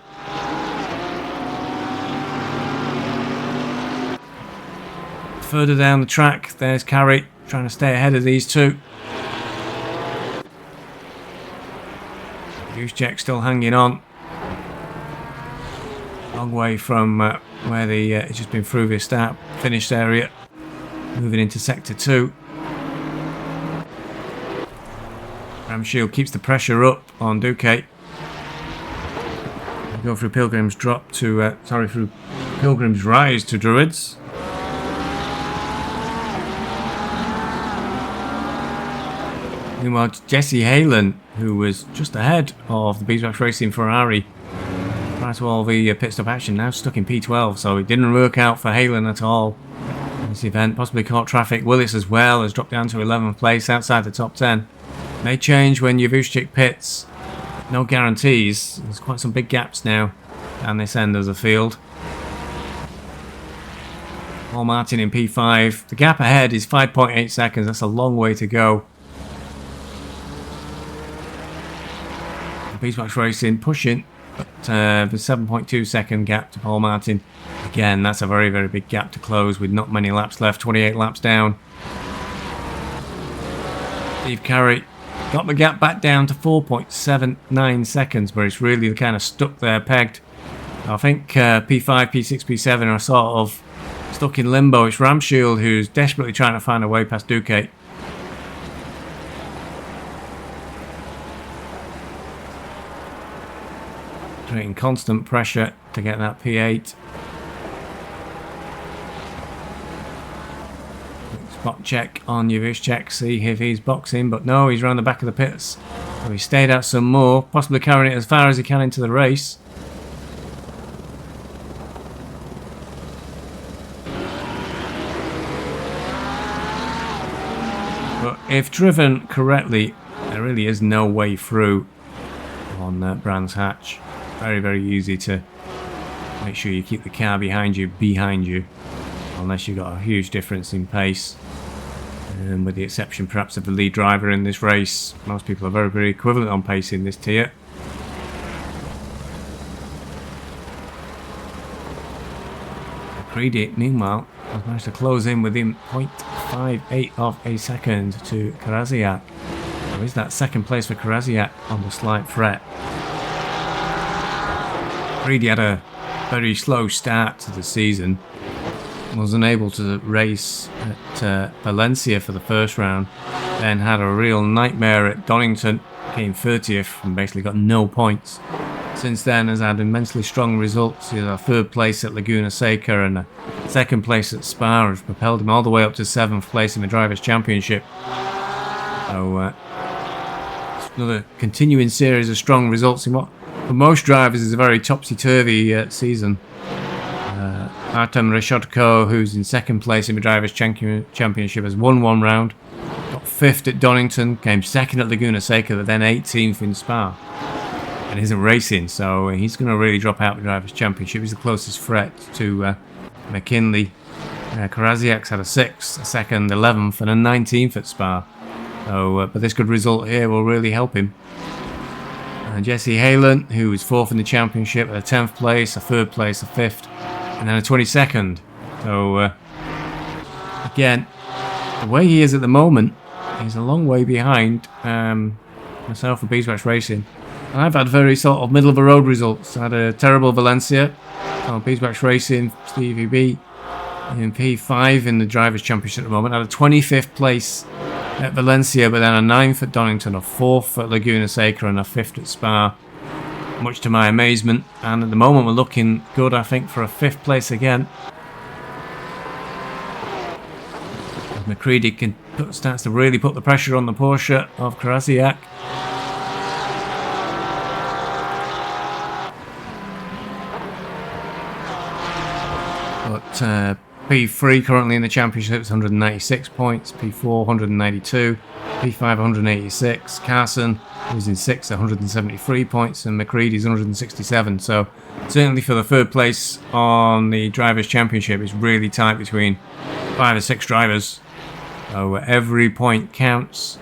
Further down the track, there's Carey trying to stay ahead of these two. Yavushchek still hanging on. Long way from where it's just been through this start-finish area. Moving into sector 2. Ramshield keeps the pressure up on Duque. Go through Pilgrim's drop to through Pilgrim's rise to Druids. Meanwhile, Jesse Halen, who was just ahead of the Beeswax Racing Ferrari prior to all the pit stop action, now stuck in P12, so it didn't work out for Halen at all in this event. Possibly caught traffic. Willis as well has dropped down to 11th place outside the top 10. May change when Yavushchek pits. No guarantees. There's quite some big gaps now down this end of the field. Paul Martin in P5. The gap ahead is 5.8 seconds. That's a long way to go. Beeswax Racing pushing, but the 7.2 second gap to Paul Martin. Again, that's a very, very big gap to close with not many laps left, 28 laps down. Steve Carey got the gap back down to 4.79 seconds, but it's really kind of stuck there, pegged. I think P5, P6, P7 are sort of stuck in limbo. It's Ramshield who's desperately trying to find a way past Duque. Creating constant pressure to get that P8. Spot check on Yavushchek, see if he's boxing, but no, he's around the back of the pits. So he stayed out some more, possibly carrying it as far as he can into the race. But if driven correctly, there really is no way through on Brands Hatch. Very, very easy to make sure you keep the car behind you, unless you've got a huge difference in pace. With the exception perhaps of the lead driver in this race, most people are very, very equivalent on pace in this tier. McCready, meanwhile, has managed to close in within 0.58 of a second to Krasiak. is that second place for Krasiak on the slight fret. McCready had a very slow start to the season. Was unable to race at Valencia for the first round. Then had a real nightmare at Donington. Came 30th and basically got no points. Since then has had immensely strong results. He had a third place at Laguna Seca and a second place at Spa, which propelled him all the way up to 7th place in the Drivers' Championship. So another continuing series of strong results in what for most drivers is a very topsy-turvy season. Artem Reshodko, who's in second place in the Drivers' Championship, has won one round. Got 5th at Donington, came 2nd at Laguna Seca, but then 18th in Spa. And isn't racing, so he's going to really drop out of the Drivers' Championship. He's the closest threat to McKinley. Krasiak's had a 6th, a 2nd, 11th, and a 19th at Spa. So, but this good result here will really help him. Jesse Halen, who was 4th in the championship, at a 10th place, a 3rd place, a 5th, and then a 22nd. So, again, the way he is at the moment, he's a long way behind myself for Beeswax Racing. And I've had very sort of middle-of-the-road results. I had a terrible Valencia on Beeswax Racing, Stevie B, in P5 in the Drivers' Championship at the moment. I had a 25th place at Valencia, but then a 9th at Donington, a 4th at Laguna Seca, and a 5th at Spa, much to my amazement. And at the moment we're looking good, I think, for a 5th place again. As McCready starts to really put the pressure on the Porsche of Krasiak. But P3 currently in the championship is 196 points, P4 192, P5 186. Carson, who's in 6th, 173 points, and McCready's 167. So certainly for the 3rd place on the Drivers' Championship, it's really tight between 5 or 6 drivers. So every point counts.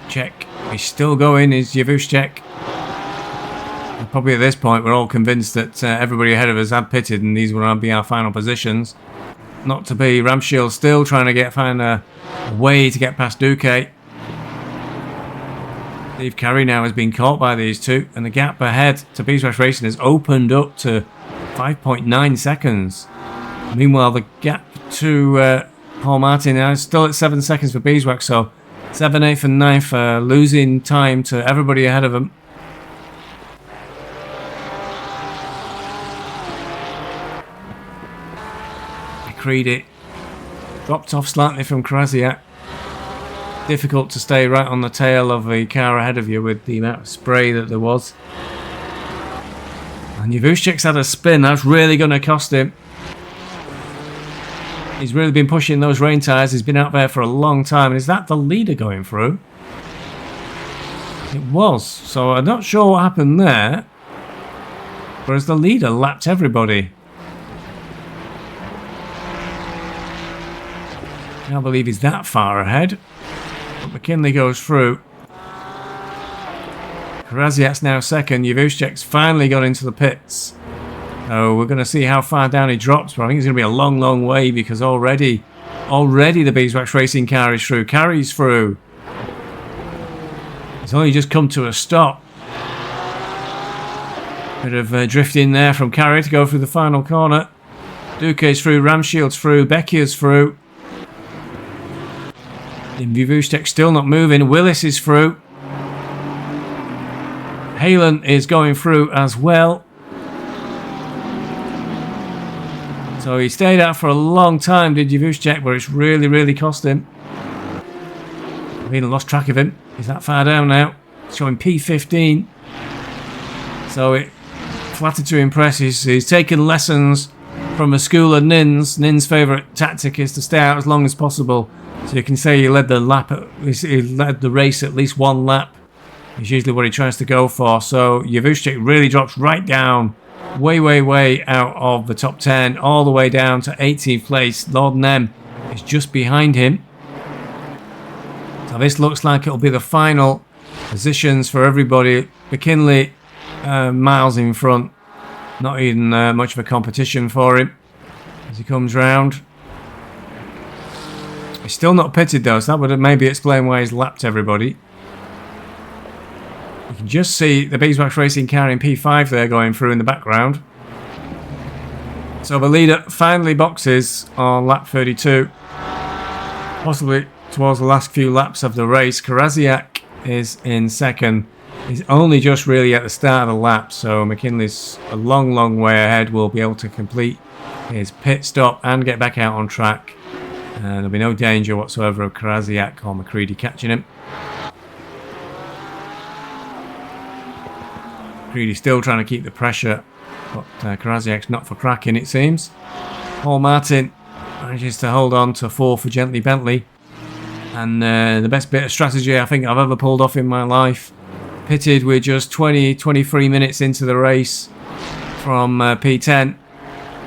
Check. He's still going, is Javushchek. Probably at this point we're all convinced that everybody ahead of us had pitted and these will be our final positions. Not to be. Ramshield still trying to find a way to get past Duque. Steve Carey now has been caught by these two, and the gap ahead to Beeswax Racing has opened up to 5.9 seconds. Meanwhile, the gap to Paul Martin now is still at 7 seconds for Beeswax, so 7th, 8th and 9th losing time to everybody ahead of them. McCready dropped off slightly from Krasiak. Difficult to stay right on the tail of the car ahead of you with the amount of spray that there was. And Javushchek's had a spin. That's really going to cost him. He's really been pushing those rain tyres. He's been out there for a long time. And is that the leader going through? It was. So I'm not sure what happened there. Whereas the leader lapped everybody. I can't believe he's that far ahead. But McKinley goes through. Krasiak's now 2nd. Javushchek's finally got into the pits. So we're going to see how far down he drops. But I think it's going to be a long, long way because already the Beeswax Racing car is through. Carey's through. It's only just come to a stop. Bit of drifting there from Carey to go through the final corner. Duque's through. Ramshield's through. Beckia's through. Javushchek still not moving. Willis is through. Halen is going through as well. So he stayed out for a long time, did Javushchek, but it's really, really cost him. I've even lost track of him. He's that far down now. Showing P15. So it flattered to impress. He's taken lessons from a school of Nins. Nin's favourite tactic is to stay out as long as possible. So you can say he led the race at least one lap. It's usually what he tries to go for. So Javushchek really drops right down, way out of the top 10, all the way down to 18th place. Lord Nem is just behind him. So this looks like it'll be the final positions for everybody. McKinley miles in front. Not even much of a competition for him as he comes round. He's He's still not pitted though, so that would maybe explain why he's lapped everybody. You can just see the Beeswax Racing car in P5 there going through in the background. So the leader finally boxes on lap 32. Possibly towards the last few laps of the race. Krasiak is in second. He's only just really at the start of the lap, so McKinley's a long way ahead. Will be able to complete his pit stop and get back out on track. There'll be no danger whatsoever of Krasiak or McCready catching him. McCready's still trying to keep the pressure, but Krasiak's not for cracking, it seems. Paul Martin manages to hold on to 4 for Gently Bentley. And the best bit of strategy I think I've ever pulled off in my life. Pitted with just 23 minutes into the race from P10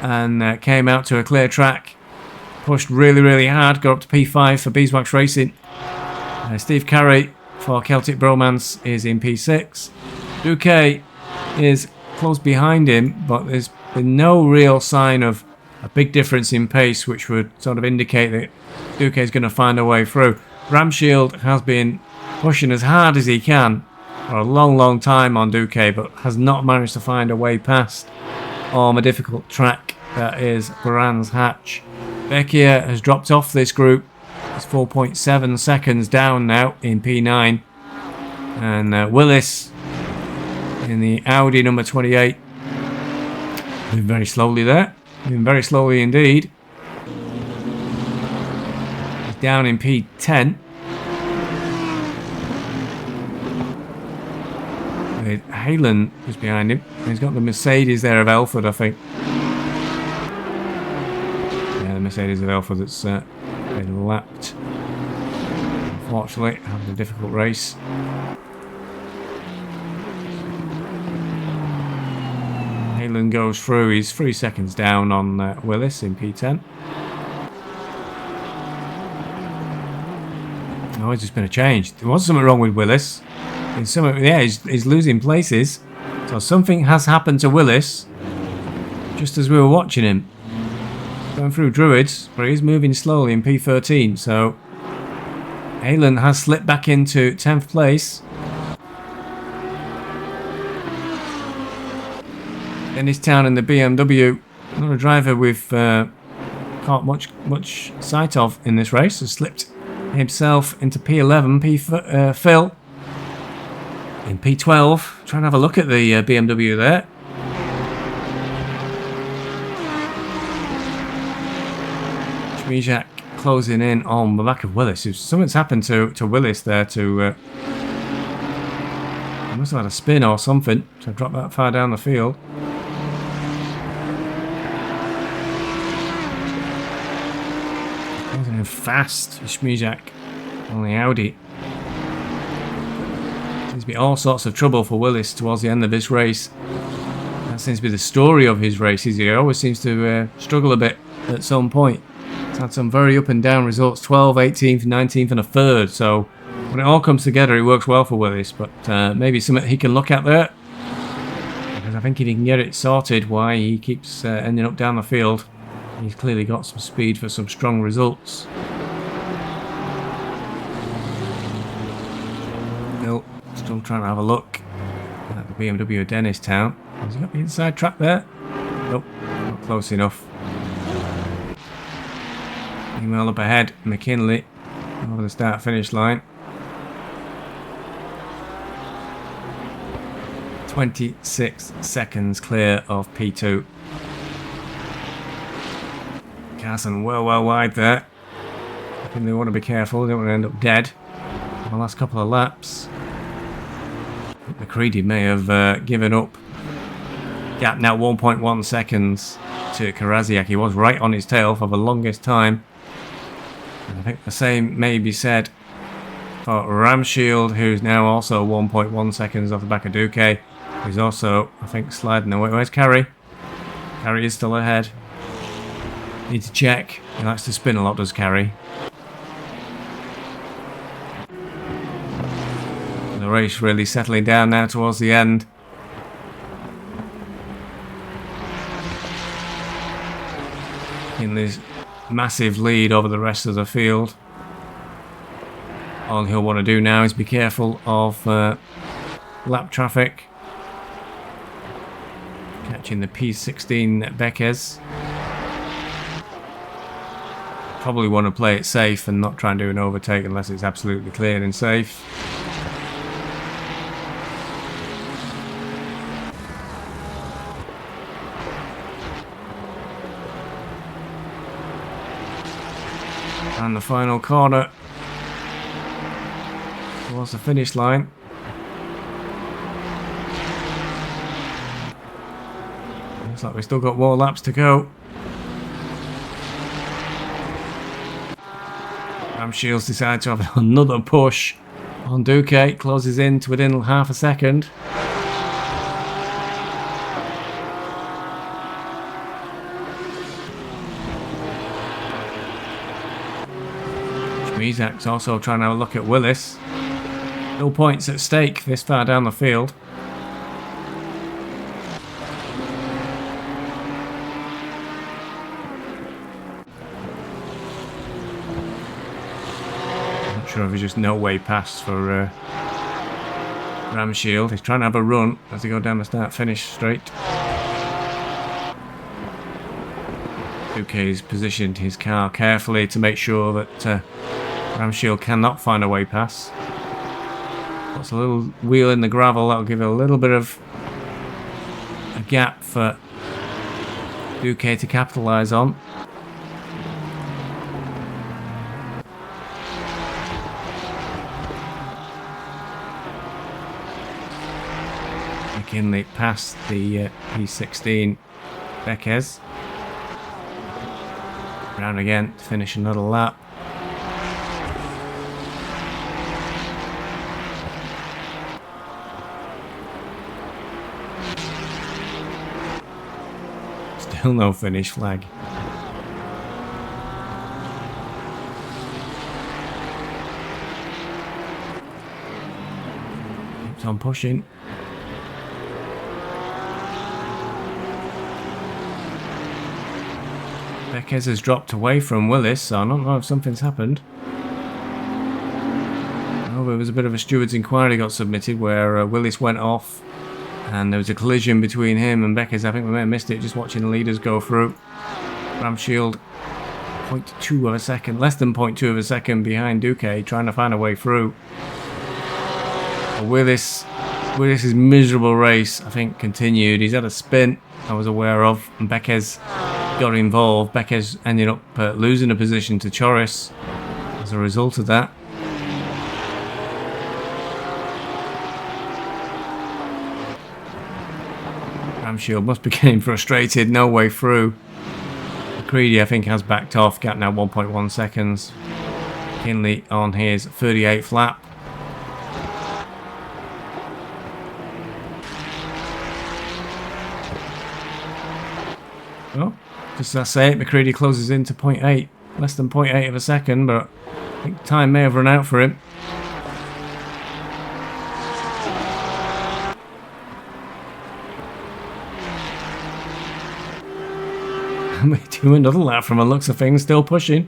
and came out to a clear track. Pushed really hard, got up to P5 for Beeswax Racing. Steve Carey for Celtic Bromance is in P6. Duque is close behind him, but there's been no real sign of a big difference in pace, which would sort of indicate that Duque is going to find a way through. Ramshield has been pushing as hard as he can for a long time on Duque, but has not managed to find a way past on a difficult track that is Brands Hatch. Beckier has dropped off this group. It's 4.7 seconds down now in P9. And Willis in the Audi number 28. Moving very slowly there. Moving very slowly indeed. He's down in P10. With Halen just behind him. He's got the Mercedes there of Elford, I think. Yeah, the Mercedes of Elford that's been lapped. Unfortunately, having a difficult race. Halen goes through. He's 3 seconds down on Willis in P10. Oh, it's just been a change. There was something wrong with Willis. He's losing places. So something has happened to Willis just as we were watching him. Going through Druids, but he's moving slowly in P13. So Halen has slipped back into 10th place. Dennis Town in the BMW. Not a driver we've caught much sight of in this race. Has slipped himself into P11. Phil in P12. Trying to have a look at the BMW there. Schmijak closing in on the back of Willis. Something's happened to Willis there. He must have had a spin or something to drop that far down the field. Closing in fast. Schmijak on the Audi. Seems to be all sorts of trouble for Willis towards the end of this race. That seems to be the story of his races. He always seems to struggle a bit at some point. He's had some very up and down results. 12th, 18th, 19th and a 3rd. So when it all comes together, it works well for Willis. But maybe something he can look at there. Because I think if he can get it sorted, why he keeps ending up down the field. He's clearly got some speed for some strong results. Still trying to have a look at the BMW of Dennis Town. Has he got the inside track there? Nope, not close enough. Meanwhile up ahead, McKinley over the start-finish line. 26 seconds clear of P2. Carson well wide there. I think they want to be careful, they don't want to end up dead in the last couple of laps. McCready may have given up. Gap now 1.1 seconds to Krasiak. He was right on his tail for the longest time. And I think the same may be said for Ramshield, who's now also 1.1 seconds off the back of Duque. He's also, I think, sliding away. Where's Carey? Carey is still ahead. Need to check. He likes to spin a lot, does Carey. The race really settling down now towards the end. In this massive lead over the rest of the field. All he'll want to do now is be careful of lap traffic. Catching the P16 Beckes. Probably want to play it safe and not try and do an overtake unless it's absolutely clear and safe. And the final corner towards the finish line. Looks like we've still got more laps to go. Shields decides to have another push on Duque, closes in to within half a second. Schmizak's also trying to have a look at Willis. No points at stake this far down the field. Sure, there's just no way past for Ramshield. He's trying to have a run as they go down the start-finish straight. Duque's positioned his car carefully to make sure that Ramshield cannot find a way past. Puts a little wheel in the gravel, that'll give it a little bit of a gap for Duque to capitalise on. McKinley past the P16 Beckes. Round again to finish another lap. Still no finish flag. Keeps on pushing. Beckes has dropped away from Willis, so I don't know if something's happened. Oh, there was a bit of a steward's inquiry got submitted where Willis went off and there was a collision between him and Beckes. I think we may have missed it just watching the leaders go through. Ramshield 0.2 of a second, less than 0.2 of a second behind Duque, trying to find a way through. Willis's miserable race, I think, continued. He's had a spin I was aware of, and Beckes got involved. Beckes ended up losing a position to Choris as a result of that. Ramshield must be getting frustrated, no way through. McCready, I think, has backed off, gap now 1.1 seconds. Kinley on his 38th lap. Well, just as I say it, McCready closes into 0.8, less than 0.8 of a second, but I think time may have run out for him. And we do another lap from the looks of things, still pushing.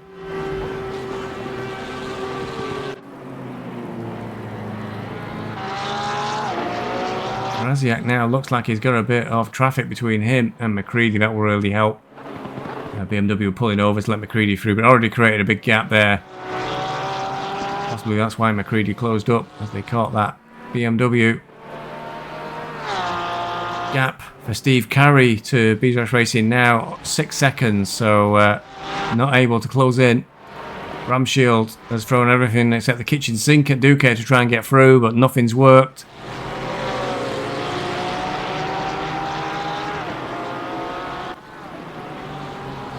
Raziak now looks like he's got a bit of traffic between him and McCready. That will really help. BMW pulling over to let McCready through, but already created a big gap there. Possibly that's why McCready closed up, as they caught that BMW. Gap for Steve Carey to Beeswax Racing now 6 seconds, so not able to close in. Ramshield has thrown everything except the kitchen sink at Duque to try and get through, but nothing's worked.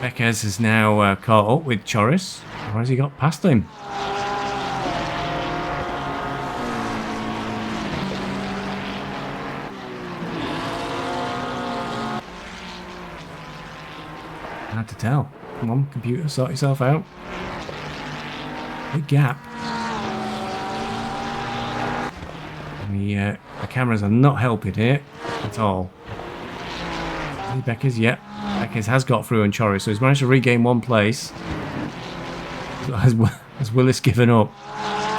Beckes is now caught up with Choris, or has he got past him? Hard to tell. Come on, computer, sort yourself out. Big gap. The cameras are not helping here at all. Beckes, yep. Beckes has got through on Choris, so he's managed to regain one place. So has Willis given up?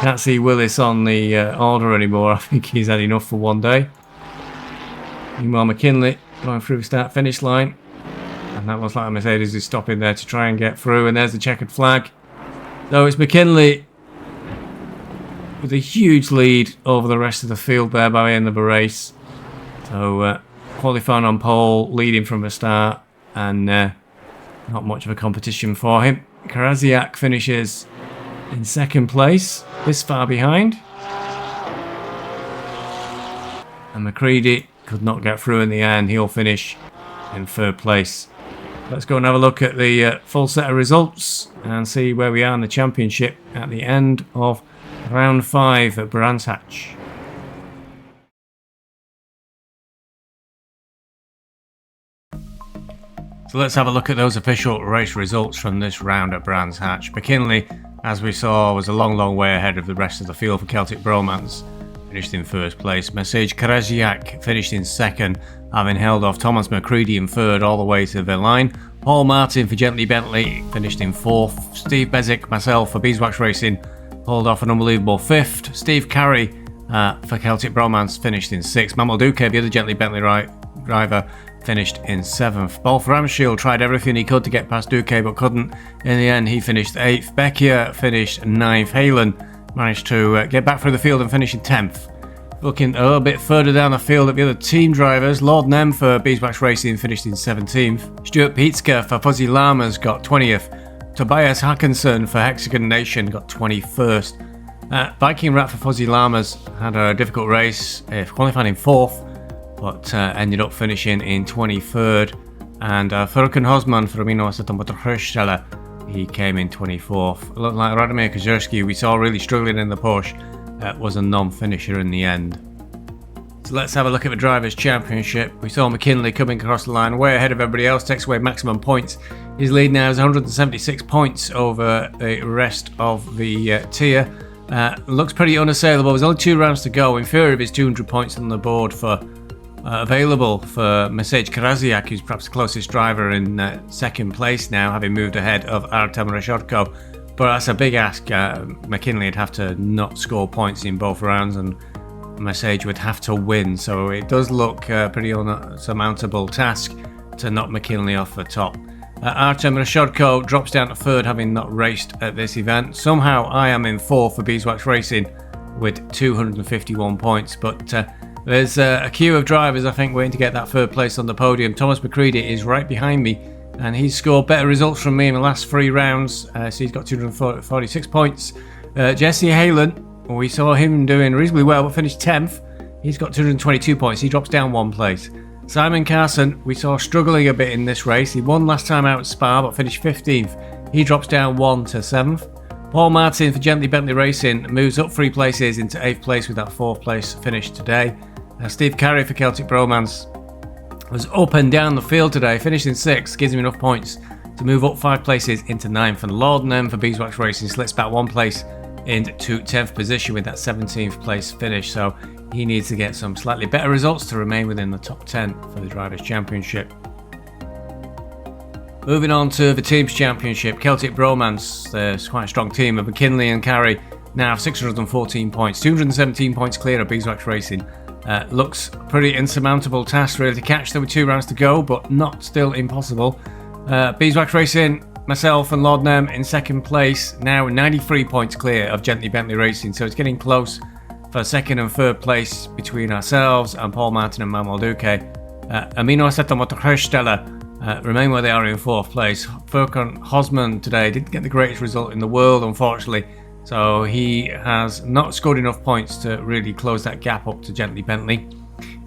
Can't see Willis on the order anymore. I think he's had enough for one day. Meanwhile, McKinley going through the start-finish line. And that looks like Mercedes is stopping there to try and get through. And there's the checkered flag. So it's McKinley with a huge lead over the rest of the field there by the end of the race. So qualifying on pole, leading from the start, and not much of a competition for him. Krasiak finishes in second place, this far behind. And McCready could not get through in the end. He'll finish in third place. Let's go and have a look at the full set of results and see where we are in the championship at the end of round 5 at Brands Hatch. So let's have a look at those official race results from this round at Brands Hatch. McKinley, as we saw, was a long way ahead of the rest of the field for Celtic Bromance. Finished in first place. Mercedes Krasiak finished in second, having held off Thomas McCready in third all the way to the line. Paul Martin for Gently Bentley finished in fourth. Steve Bezic, myself for Beeswax Racing, pulled off an unbelievable fifth. Steve Carey for Celtic Bromance finished in sixth. Mamal Duque, the other Gently Bentley driver, finished in seventh. Bolf Ramshield tried everything he could to get past Duque but couldn't. In the end, he finished eighth. Beckier finished ninth. Halen managed to get back through the field and finish in 10th. Looking a little bit further down the field at the other team drivers, Lord Nem for Beeswax Racing finished in 17th. Stuart Pietzke for Fuzzy Llamas got 20th. Tobias Hackinson for Hexagon Nation got 21st. Viking Rat for Fuzzy Llamas had a difficult race, qualifying in 4th, but ended up finishing in 23rd. And Furkan Hosman for Amino Assetto Motorhersteller, he came in 24th. It looked like Radomir Kozierski, we saw really struggling in the Porsche, was a non-finisher in the end. So let's have a look at the Drivers' Championship. We saw McKinley coming across the line way ahead of everybody else, takes away maximum points. His lead now is 176 points over the rest of the tier. Looks pretty unassailable. There's only 2 rounds to go. In theory, there's 200 points on the board for available for Mercedes Krasiak, who's perhaps the closest driver in second place now, having moved ahead of Artem Reshodko. But that's a big ask. McKinley would have to not score points in both rounds, and Mercedes would have to win. So it does look a pretty unsurmountable task to knock McKinley off the top. Artem Reshodko drops down to third, having not raced at this event. Somehow I am in fourth for Beeswax Racing with 251 points, but there's a queue of drivers, I think, waiting to get that third place on the podium. Thomas McCready is right behind me, and he's scored better results from me in the last 3 rounds, so he's got 246 points. Jesse Halen, we saw him doing reasonably well, but finished 10th. He's got 222 points. He drops down 1 place. Simon Carson, we saw struggling a bit in this race. He won last time out at Spa, but finished 15th. He drops down 1 to 7th. Paul Martin for Gently Bentley Racing moves up 3 places into 8th place with that 4th place finish today. Steve Carey for Celtic Bromance was up and down the field today, finished in 6th, gives him enough points to move up 5 places into 9th. And Lord Nem for Beeswax Racing slips back 1 place into 10th position with that 17th place finish. So he needs to get some slightly better results to remain within the top 10 for the Drivers' Championship. Moving on to the Teams' Championship, Celtic Bromance, there's quite a strong team of McKinley and Carey now have 614 points, 217 points clear of Beeswax Racing. Looks a pretty insurmountable task really to catch. There were 2 rounds to go, but not still impossible. Beeswax Racing, myself and Lord Nem in second place, now 93 points clear of Gently Bentley Racing, so it's getting close for second and third place between ourselves and Paul Martin and Manuel Duque. Amino Assetto Motorhersteller remain where they are in 4th place. Furkan Hosman today didn't get the greatest result in the world, unfortunately, so he has not scored enough points to really close that gap up to Gently Bentley.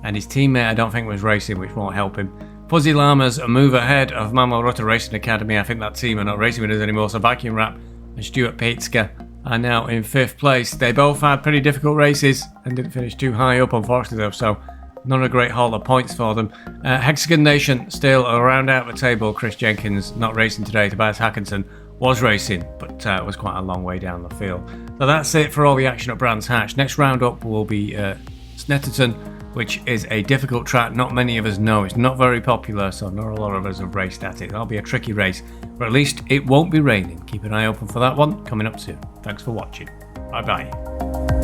And his teammate, I don't think, was racing, which won't help him. Fuzzy Llamas a move ahead of Mamal Rutter Racing Academy. I think that team are not racing with us anymore, so Viking Rap and Stuart Pietzke are now in 5th place. They both had pretty difficult races and didn't finish too high up, unfortunately, though, so not a great haul of points for them. Hexagon Nation still around out the table. Chris Jenkins not racing today. Tobias Hackinson was racing, but was quite a long way down the field. So that's it for all the action at Brands Hatch. Next round up will be Snetterton, which is a difficult track. Not many of us know. It's not very popular, so not a lot of us have raced at it. That'll be a tricky race, but at least it won't be raining. Keep an eye open for that one coming up soon. Thanks for watching. Bye bye.